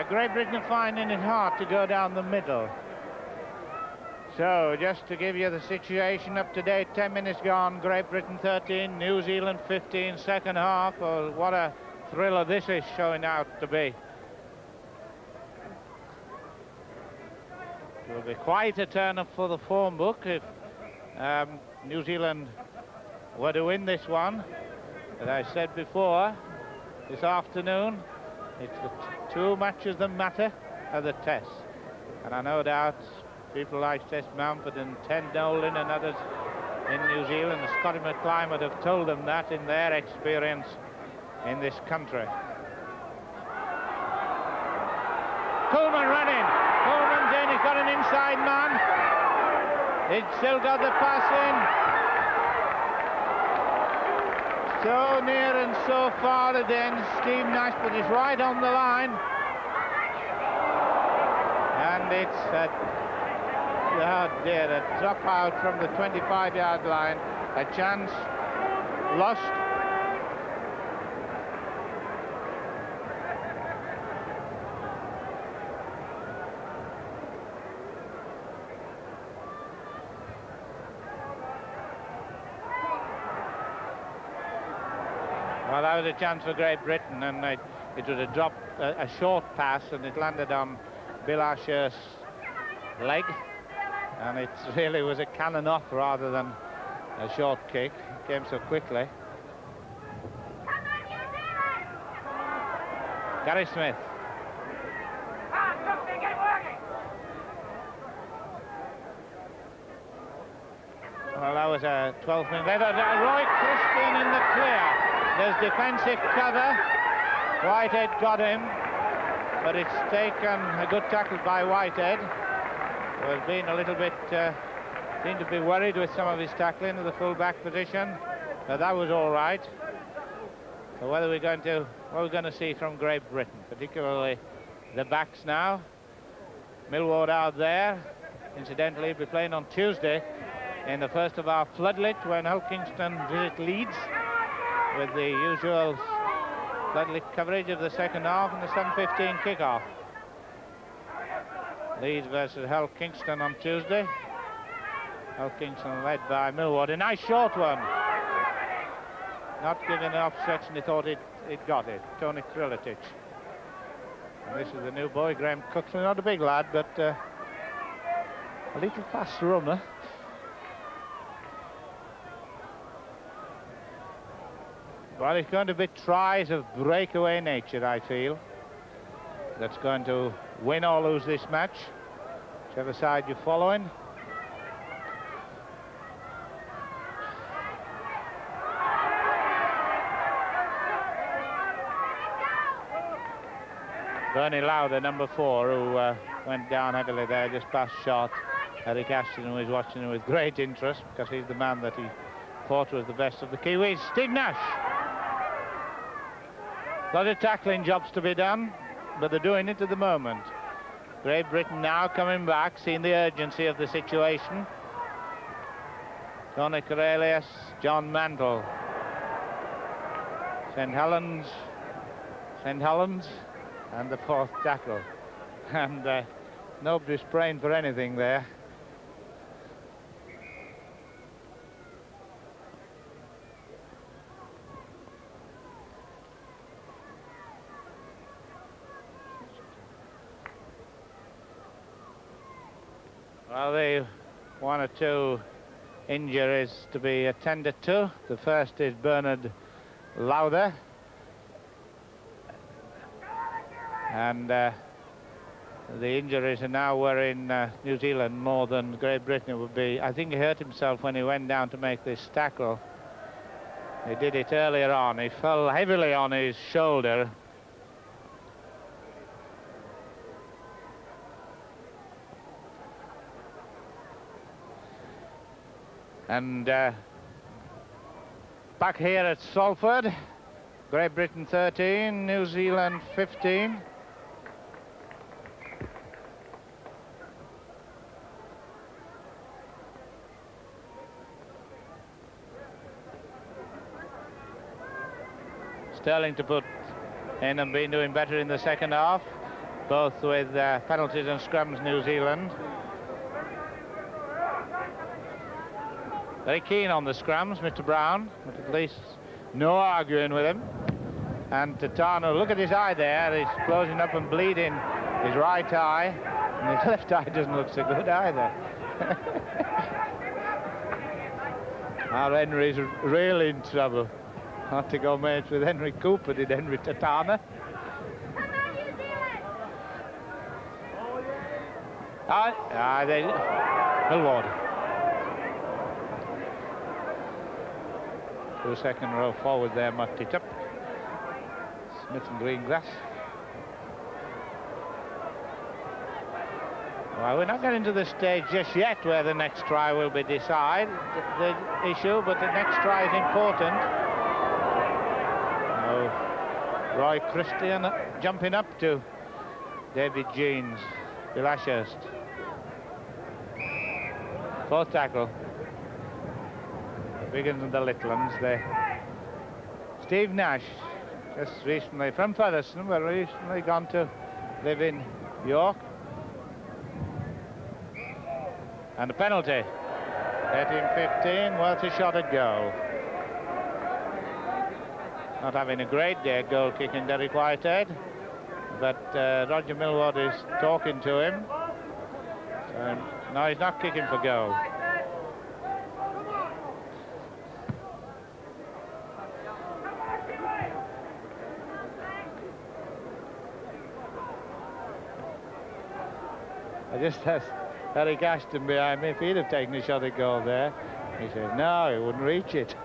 Great Britain are finding it hard to go down the middle. So, just to give you the situation up to date, 10 minutes gone, Great Britain 13, New Zealand 15, second half. Oh, what a thriller this is showing out to be. It will be quite a turn-up for the form book if New Zealand were to win this one. As I said before, this afternoon, it's the two matches that matter are the tests. And I no doubt people like Tess Mountford and Ted Nolan and others in New Zealand, and Scotty McClimate have told them that in their experience in this country. Coleman running. Coleman's in, he's got an inside man. He's still got the pass in. So near and so far again, Steve Nash, but he's right on the line. And it's a drop out from the 25-yard line. A chance lost. Well, that was a chance for Great Britain, and it was a short pass, and it landed on Bill Ashurst's leg, and it really was a cannon off rather than a short kick. It came so quickly. Gary Smith. Well, that was a 12th minute. Roy Christian in the clear. There's defensive cover. Whitehead got him, but it's taken a good tackle by Whitehead, who has been a little bit, seemed to be worried with some of his tackling of the full-back position, but that was all right. So what we're going to see from Great Britain, particularly the backs now. Millward out there. Incidentally, he'll be playing on Tuesday in the first of our floodlit when Hull Kingston visit Leeds, with the usual floodlit coverage of the second half and the 7:15 kickoff. Leeds versus Hull Kingston on Tuesday. Hull Kingston led by Millward. A nice short one. Not given enough section, he thought it got it. Tony Kriletic. And this is the new boy, Graham Cookson. Not a big lad, but a little fast runner. Well, it's going to be tries of breakaway nature, I feel. That's going to win or lose this match, whichever side you're following. Bernie Lauder, number 4, who went down heavily there, just past shot. Eric Ashton was watching him with great interest because he's the man that he thought was the best of the Kiwis. Steve Nash. A lot of tackling jobs to be done, but they're doing it at the moment. Great Britain now coming back, seeing the urgency of the situation. Tony Corelius, John Mantle. St. Helens, and the 4th tackle. And nobody's praying for anything there. Well, the 1 or 2 injuries to be attended to. The first is Bernard Lauder. And the injuries are now were in New Zealand more than Great Britain would be. I think he hurt himself when he went down to make this tackle. He did it earlier on. He fell heavily on his shoulder. And back here at Salford, Great Britain 13, New Zealand 15. Sterling to put in and been doing better in the second half, both with penalties and scrums, New Zealand. Very keen on the scrums, Mr. Brown, but at least no arguing with him. And Tatano, look at his eye there, he's closing up and bleeding his right eye, and his left eye doesn't look so good either. Our Henry's really in trouble. Had to go mates with Henry Cooper, did Henry Tatana. Millward. 2 second row forward there, mucked it up. Smith and Greengrass. Well, we're not getting to the stage just yet where the next try will be decided the issue, but the next try is important. Roy Christian jumping up to David Jeans, Bill Ashurst. 4th tackle. The big ones and the little ones there. Steve Nash, just recently from Featherstone, but recently gone to live in York. And a penalty. 13-15, worth a shot at goal. Not having a great day at goal kicking, Derek Whitehead, but Roger Millward is talking to him. So, no, he's not kicking for goal. I just asked Eric Ashton behind me if he'd have taken a shot at goal there. He said, no, he wouldn't reach it.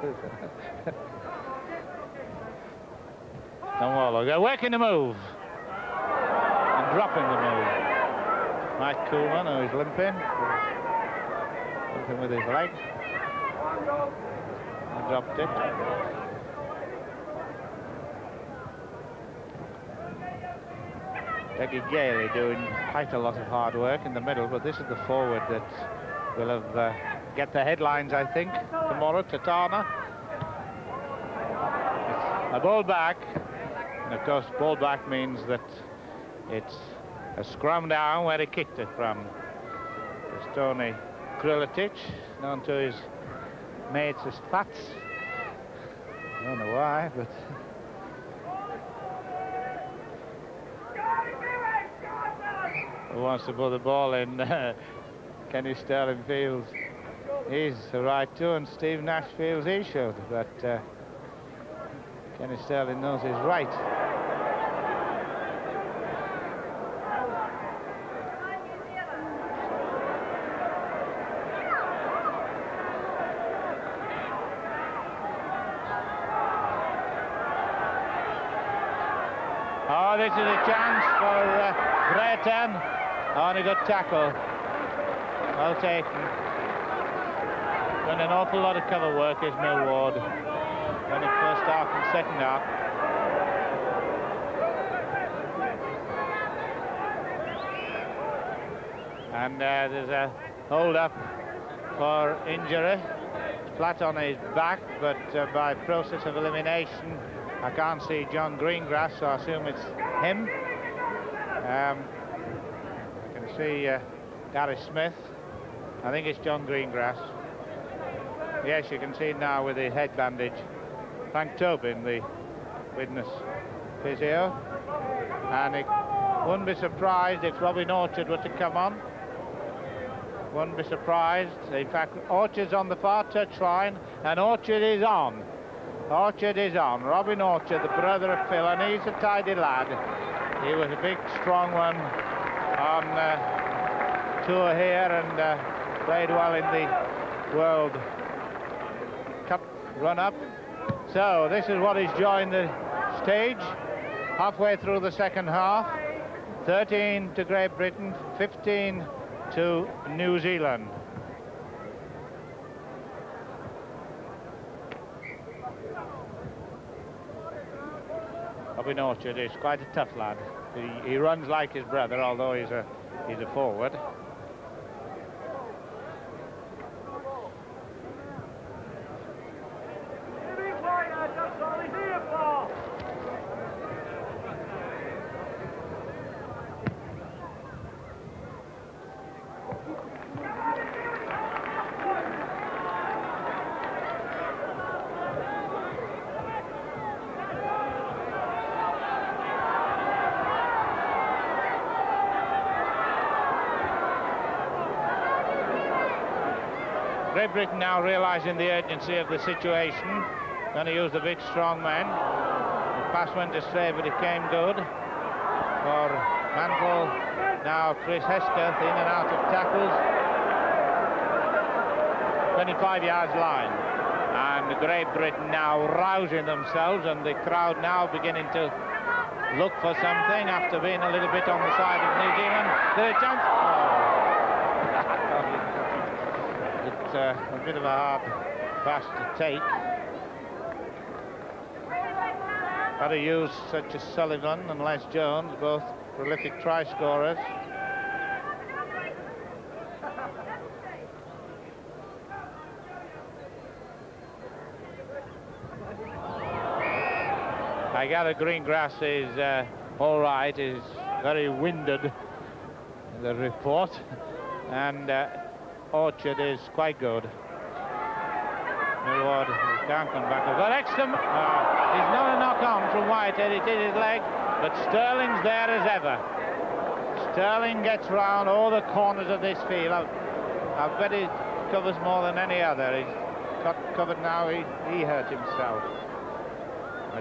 Tom Warlock, they're working the move and dropping the move. Mike Coolman, who is limping with his leg, and dropped it. Peggy Gailey doing quite a lot of hard work in the middle, but this is the forward that will have get the headlines, I think, tomorrow. Tatana. It's a ball back. And of course, ball back means that it's a scrum down where he kicked it from. It's Tony Kriletic, known to his mates as Fats. I don't know why, but... Who wants to put the ball in? Kenny Sterling feels he's the right too, and Steve Nash feels he should, but Kenny Sterling knows he's right. Oh, this is a chance for Grayton. Oh, and a good tackle. Well taken. Done an awful lot of cover work is Millward. Done it first half and second half. And there's a hold up for injury. Flat on his back, but by process of elimination, I can't see John Greengrass, so I assume it's him. I can see Gary Smith. I think it's John Greengrass. Yes, you can see now with the head bandage. Frank Tobin, the witness physio. And it wouldn't be surprised if Robin Orchard were to come on. Wouldn't be surprised. In fact, Orchard's on the far touchline, and Orchard is on. Orchard is on. Robin Orchard, the brother of Phil, and he's a tidy lad. He was a big, strong one on tour here and played well in the World Cup run-up. So this is what he's joined the stage halfway through the second half. 13 to Great Britain, 15 to New Zealand. Robin Orchard is quite a tough lad. He runs like his brother, although he's a forward. Great Britain now realising the urgency of the situation, going to use the big strong men. The pass went astray, but it came good for Mantle. Now Chris Hesketh in and out of tackles. 25 yards line, and Great Britain now rousing themselves, and the crowd now beginning to look for something after being a little bit on the side of New Zealand. There's a chance. It's a bit of a hard pass to take. Got to use such as Sullivan and Les Jones, both prolific try scorers. I gather Greengrass is all right, is very winded, the report, and Orchard is quite good. Millward can't come back. I've got Exton. He's not a knock-on from Whitehead, it is his leg, but Sterling's there as ever. Sterling gets round all the corners of this field. I bet he covers more than any other. He's got covered now, he hurt himself.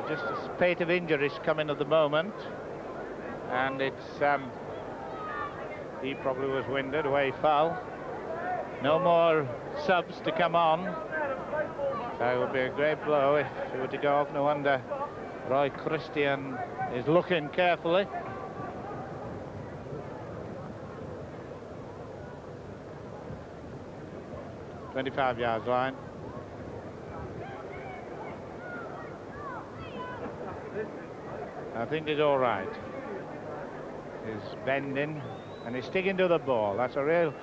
Just a spate of injuries coming at the moment, and it's he probably was winded, away foul. No more subs to come on. So it would be a great blow if he were to go off. No wonder Roy Christian is looking carefully. .25 yards line. I think he's all right. He's bending and he's sticking to the ball. That's a real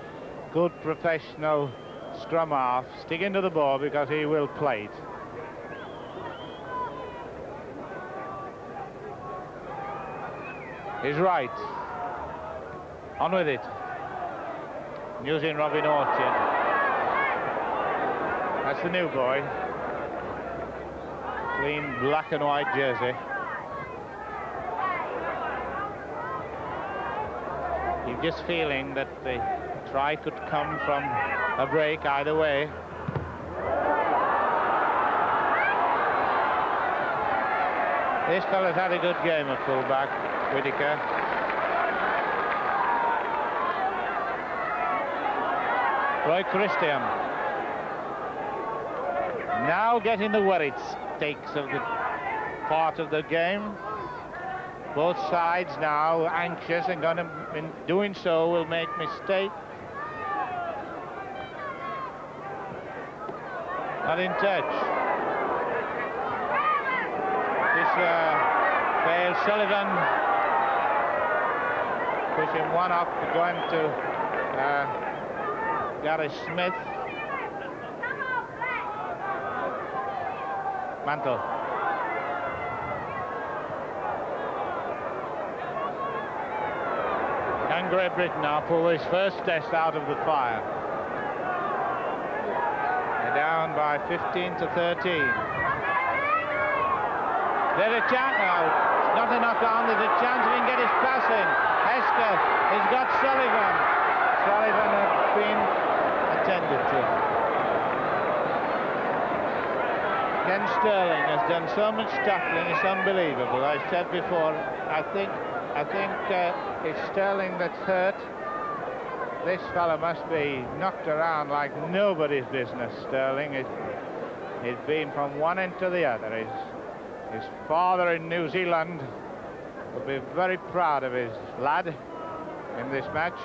good professional scrum half, sticking to the ball because he will play it. He's right. On with it. Using Robin Orchard. That's the new boy. Clean black and white jersey. You're just feeling that the try could come from a break either way. This fella's had a good game at fullback, Whitaker. Roy Christian. Now getting the worried stakes of the part of the game. Both sides now anxious and going to, in doing so, will make mistake. Not in touch. This fails. Sullivan pushing one up, going to Gary Smith. Mantle. Can Great Britain now pull this first test out of the fire? They're down by 15 to 13. There's a chance now. It's not a knock-on. There's a chance he can get his pass in. Hesketh has got Sullivan. Sullivan has been attended to. Ken Sterling has done so much tackling, it's unbelievable. I said before, I think it's Sterling that's hurt. This fella must be knocked around like nobody's business, Sterling. He's been from one end to the other. His father in New Zealand will be very proud of his lad in this match.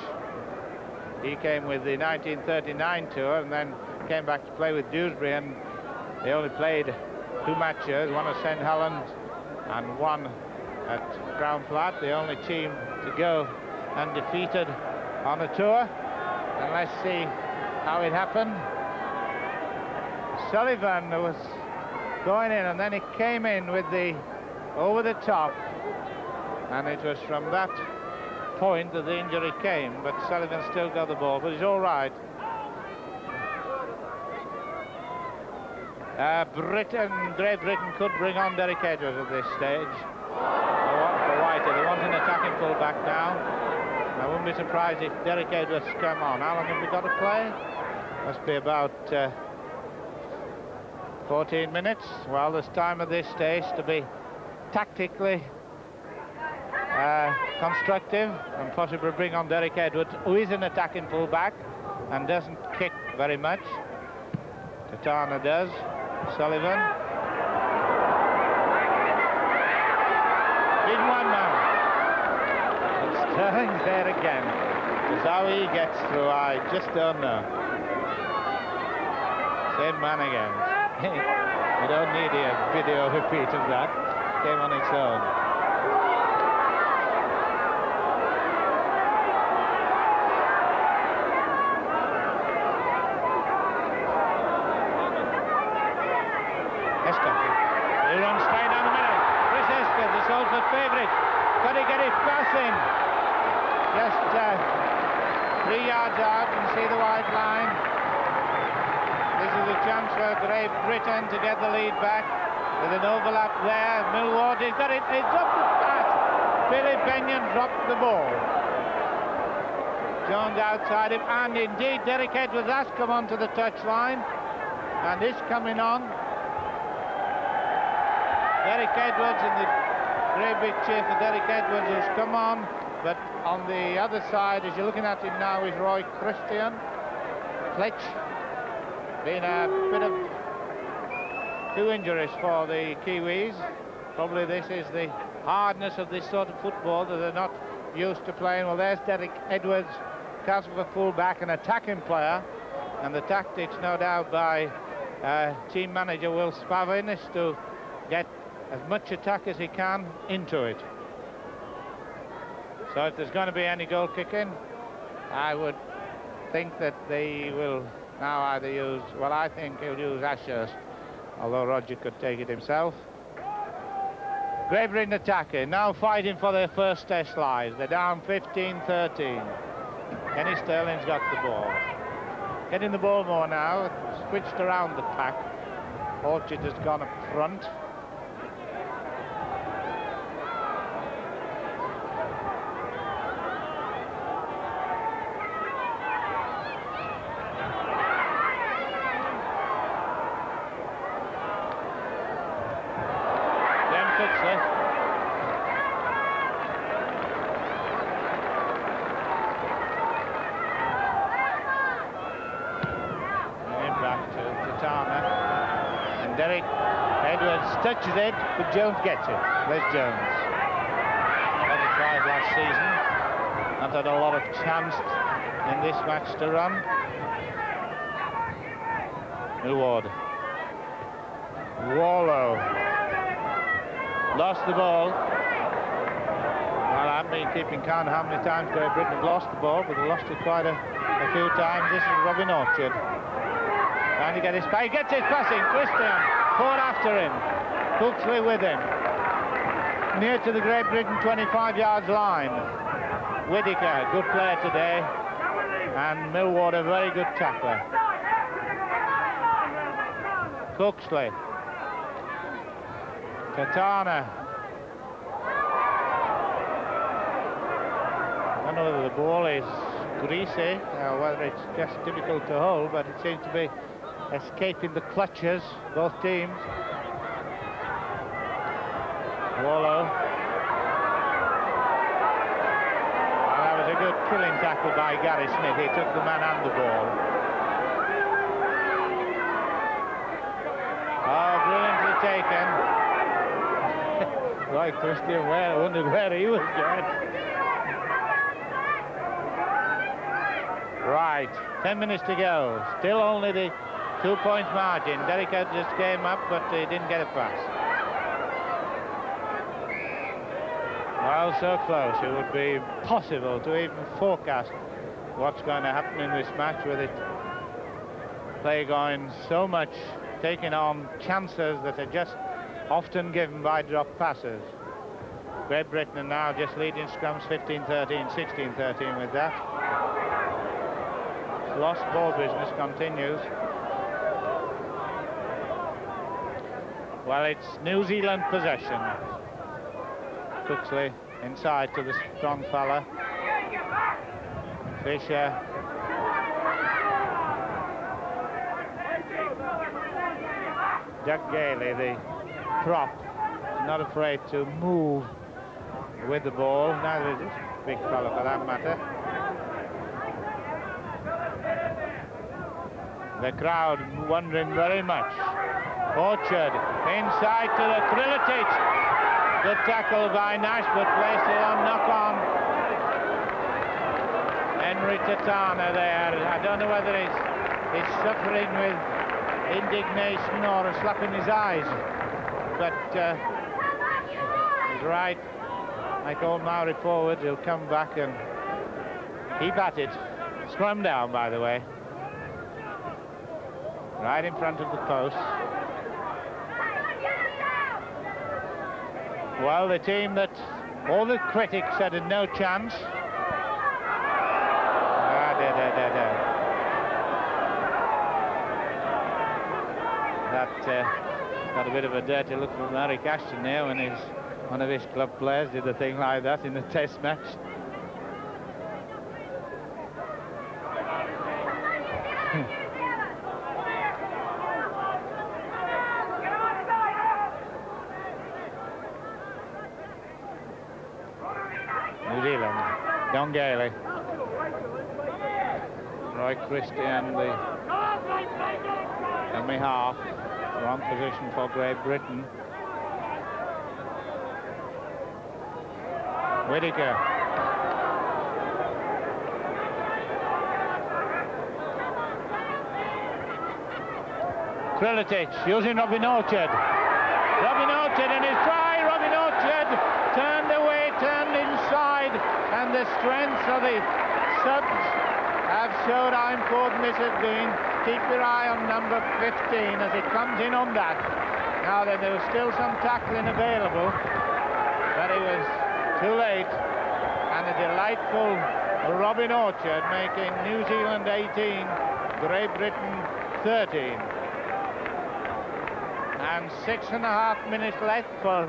He came with the 1939 tour and then came back to play with Dewsbury, and they only played 2 matches, one at St. Helens and one at Crown Flat, the only team to go undefeated on a tour. And let's see how it happened. Sullivan was going in, and then he came in with the over the top, and it was from that point that the injury came, but Sullivan still got the ball, but he's all right. Great Britain could bring on Derek Edwards at this stage. For Whitey, they want an attacking full-back now. I wouldn't be surprised if Derek Edwards come on. How long have we got to play? Must be about 14 minutes. Well, there's time at this stage to be tactically constructive and possibly bring on Derek Edwards, who is an attacking full-back and doesn't kick very much. Katana does. Sullivan. Big one now. And Sterling's there again. Just how he gets through, I just don't know. Same man again. You don't need a video repeat of that. Came on its own. He runs straight down the middle. Chris Esker, the Salford favourite. Got to get his pass in. Just 3 yards out and see the white line. This is a chance for Great Britain to get the lead back with an overlap there. Millward, he's got it. He's dropped the pass. Billy Benyon dropped the ball. Jones outside him, and indeed Derek Edwards has come onto the touchline and is coming on. Derek Edwards, in the great big cheer for Derek Edwards, has come on, but on the other side, as you're looking at him now, is Roy Christian. Fletch, been a bit of 2 injuries for the Kiwis. Probably this is the hardness of this sort of football that they're not used to playing. Well, there's Derek Edwards, comes for full-back, an attacking player, and the tactics, no doubt, by team manager Will Spavin is to get as much attack as he can into it. So if there's going to be any goal kicking, I would think that they will now either use, well, I think he'll use Ashurst, although Roger could take it himself. Great Britain attacking, now fighting for their first test lives. They're down 15-13. Kenny Sterling's got the ball. Getting the ball more now, switched around the pack. Orchard has gone up front. Derek Edwards touches it, but Jones gets it. There's Jones. Had a try last season. Not had a lot of chance in this match to run. Millward. Wallow. Lost the ball. Well, I haven't been keeping count how many times Great Britain have lost the ball, but they lost it quite a few times. This is Robin Orchard. Trying to get his pass. He gets his passing. Christian caught after him. Cooksley with him. Near to the Great Britain 25 yards line. Whittaker, good player today. And Millward, a very good tackler. Cooksley. Katana. I don't know whether the ball is greasy or whether it's just difficult to hold, but it seems to be escaping the clutches, both teams. Wallow. Well, that was a good killing tackle by Gary Smith. He took the man and the ball. Oh, brilliantly taken. Like Christian Ware, I wondered where he was going. Right, 10 minutes to go. Still only the 2-point margin. Derek just came up, but he didn't get a pass. Well, so close. It would be possible to even forecast what's going to happen in this match with it play going so much, taking on chances that are just often given by drop passes. Great Britain are now just leading scrums 15-13, 16-13 with that. Lost ball business continues. Well, it's New Zealand possession. Cooksley inside to the strong fella. Fisher. Doug Gailey, the prop, is not afraid to move with the ball. Neither is this big fella for that matter. The crowd wondering very much. Orchard inside to the Krilitic. Good tackle by Nash, but placed it on knock-on. Henry Tatana there. I don't know whether he's suffering with indignation or a slap in his eyes, but he's right. Like all Maori forwards, he'll come back and keep at it. Scrum down, by the way. Right in front of the post. Well, the team that all the critics said had no chance. That got a bit of a dirty look from Eric Ashton there when one of his club players did a thing like that in a test match. New Zealand, Don Gailey, Roy Christie and the dummy half. Wrong position for Great Britain. Whitaker. Krilitic using Robin Orchard. Robin Orchard and his try. Robin Orchard turned away, turned inside, and the strength of the subs have showed how important this has been. Keep your eye on number 15 as he comes in on that. Now then, there was still some tackling available, but it was too late. And a delightful Robin Orchard making New Zealand 18, Great Britain 13. And 6.5 minutes left for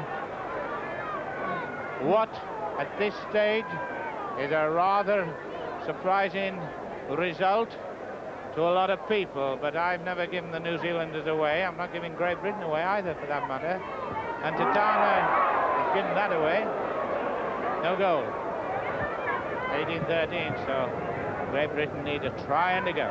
what, at this stage, is a rather surprising result to a lot of people, but I've never given the New Zealanders away. I'm not giving Great Britain away either, for that matter. And Tatana has given that away. No goal. 18-13, so Great Britain need a try and a go.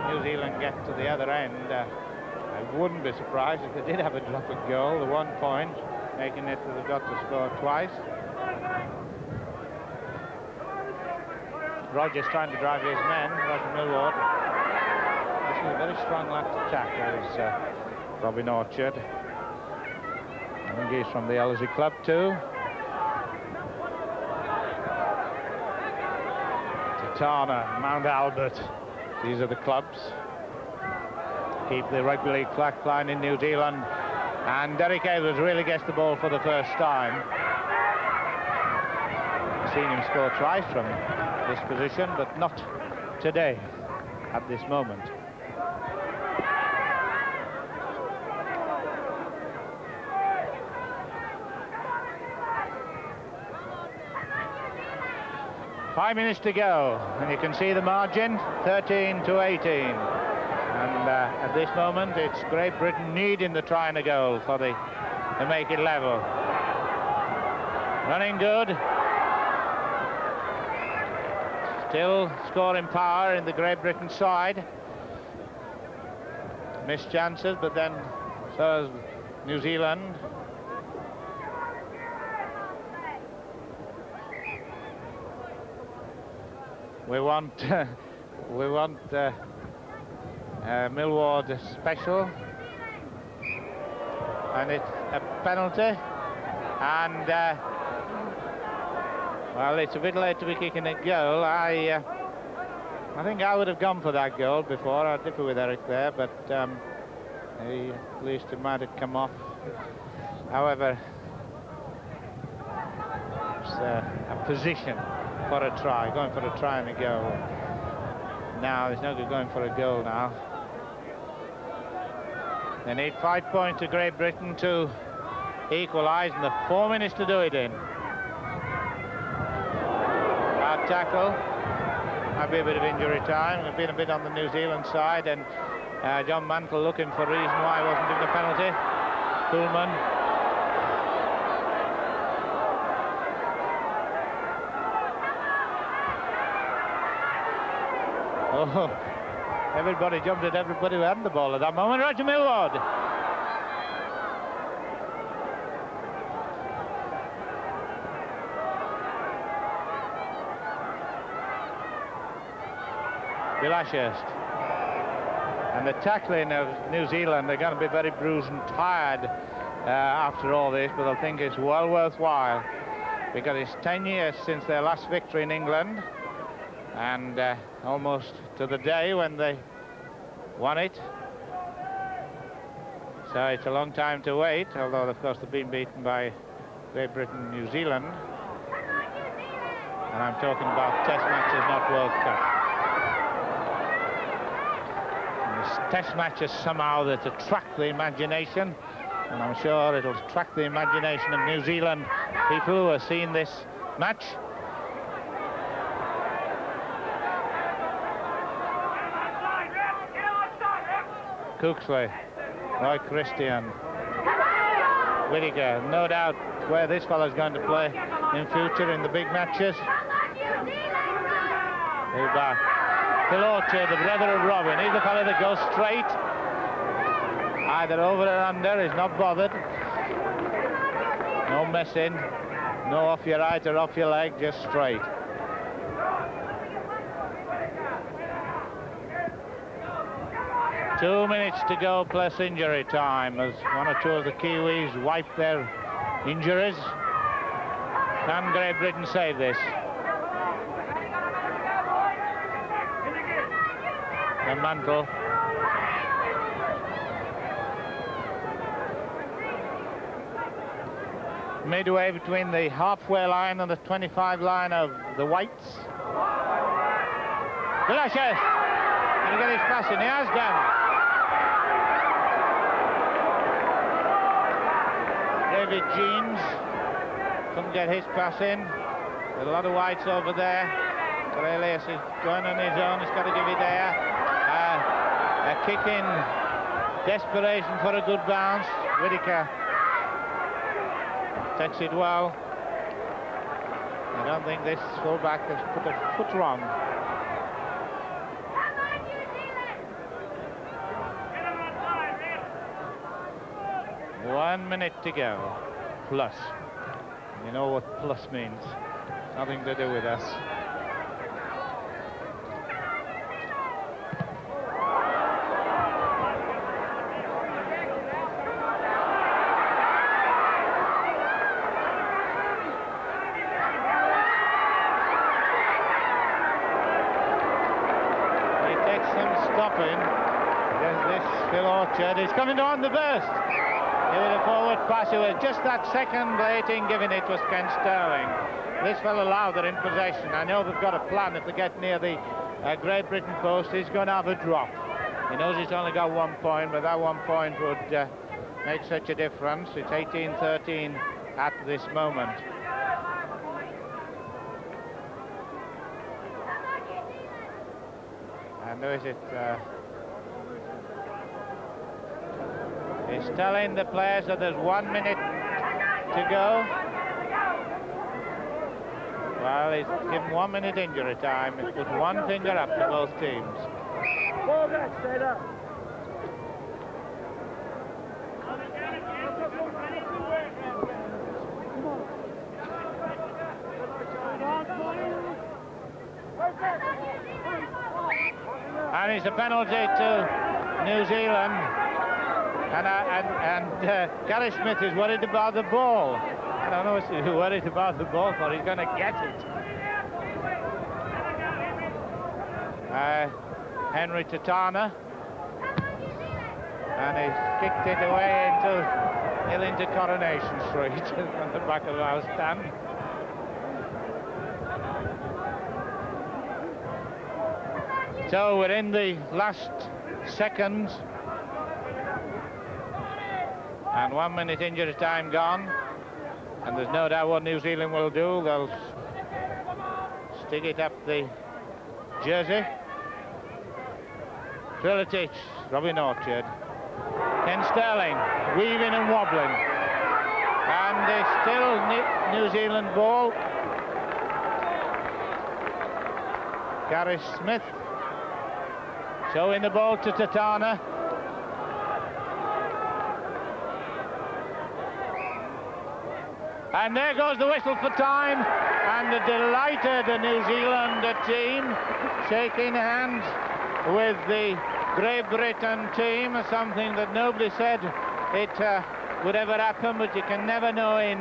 New Zealand get to the other end. I wouldn't be surprised if they did have a drop of goal, the 1 point, making it that they've got to score twice. Rogers trying to drive his men, Roger Millward. This is a very strong left attacker, is Robin Orchard. I think he's from the Ellerslie Club too. Tatana, Mount Albert, these are the clubs. Keep the rugby league flag flying in New Zealand, and Derek Edwards really gets the ball for the first time. I've seen him score twice from this position, but not today, at this moment. Five minutes to go, and you can see the margin, 13-18. And at this moment, it's Great Britain needing the try and a goal to make it level. Running good. Still scoring power in the Great Britain side. Missed chances, but then so has New Zealand. We want we want Millward special, and it's a penalty, and well, it's a bit late to be kicking a goal. I think I would have gone for that goal before. I differ with Eric there, but at least it might have come off. However, it's a position for a try, going for a try and a goal. Now there's no good going for a goal now. They need 5 points to Great Britain to equalise, and they've 4 minutes to do it in. Hard tackle. Might be a bit of injury time. We've been a bit on the New Zealand side, and John Mantle looking for a reason why he wasn't given a penalty. Kuhlman. Oh, everybody jumped at everybody who had the ball at that moment. Roger Millward. Bill Ashurst. And the tackling of New Zealand, they're going to be very bruised and tired after all this, but I think it's well worthwhile, because it's 10 years since their last victory in England, and almost to the day when they won it. So it's a long time to wait, although of course they've been beaten by Great Britain and New Zealand. And I'm talking about test matches, not World Cup. Test matches somehow that attract the imagination, and I'm sure it'll attract the imagination of New Zealand people who have seen this match. Cooksley, Roy Christian, Whittaker, no doubt where this fellow's going to play in future in the big matches. He's back. Phil Orchard, the brother of Robin. He's the fellow that goes straight. Either over or under, he's not bothered. No messing. No off your right or off your leg, just straight. Two minutes to go plus injury time as one or two of the Kiwis wipe their injuries. Can Great Britain save this? And Mantle. Midway between the halfway line and the 25 line of the Whites. Delicious! Can he get his pass in? He has done. David Jeans couldn't get his pass in. There's a lot of Whites over there. Cornelius is going on his own. He's got to give it there. A kick in desperation for a good bounce. Whittaker takes it well. I don't think this fullback has put a foot wrong. One minute to go. Plus. You know what plus means. Nothing to do with us. He's coming on the burst. Give it a forward pass. It was just that second late in giving it was Ken Sterling. This fellow Lowther in possession. I know they've got a plan. If they get near the Great Britain post, he's going to have a drop. He knows he's only got 1 point, but that 1 point would make such a difference. It's 18-13 at this moment. And who is it? He's telling the players that there's 1 minute to go. Well, he's given 1 minute injury time. He's put one finger up to both teams. Ball back, straight up. And it's a penalty to New Zealand. And Gary Smith is worried about the ball. I don't know if he's worried about the ball, but he's going to get it. Henry Tatana. And he's kicked it away into Coronation Street on the back of our stand. So we're in the last seconds. And 1 minute injury time gone. And there's no doubt what New Zealand will do. They'll stick it up the jersey. Triletich, Robin Orchard. Ken Sterling, weaving and wobbling. And it's still New Zealand ball. Gary Smith showing the ball to Tatana. And there goes the whistle for time, and the delighted New Zealand team shaking hands with the Great Britain team, something that nobody said it would ever happen, but you can never know in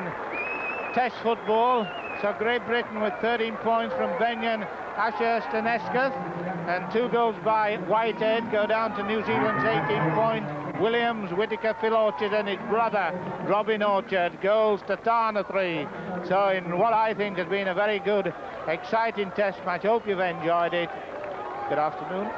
Test football. So Great Britain with 13 points from Benyon, Ashurst and Esketh, and 2 goals by Whitehead go down to New Zealand's 18 points. Williams, Whittaker, Phil Orchard and his brother Robin Orchard goals to Tatana 3. So in what I think has been a very good, exciting Test match. Hope you've enjoyed it. Good afternoon.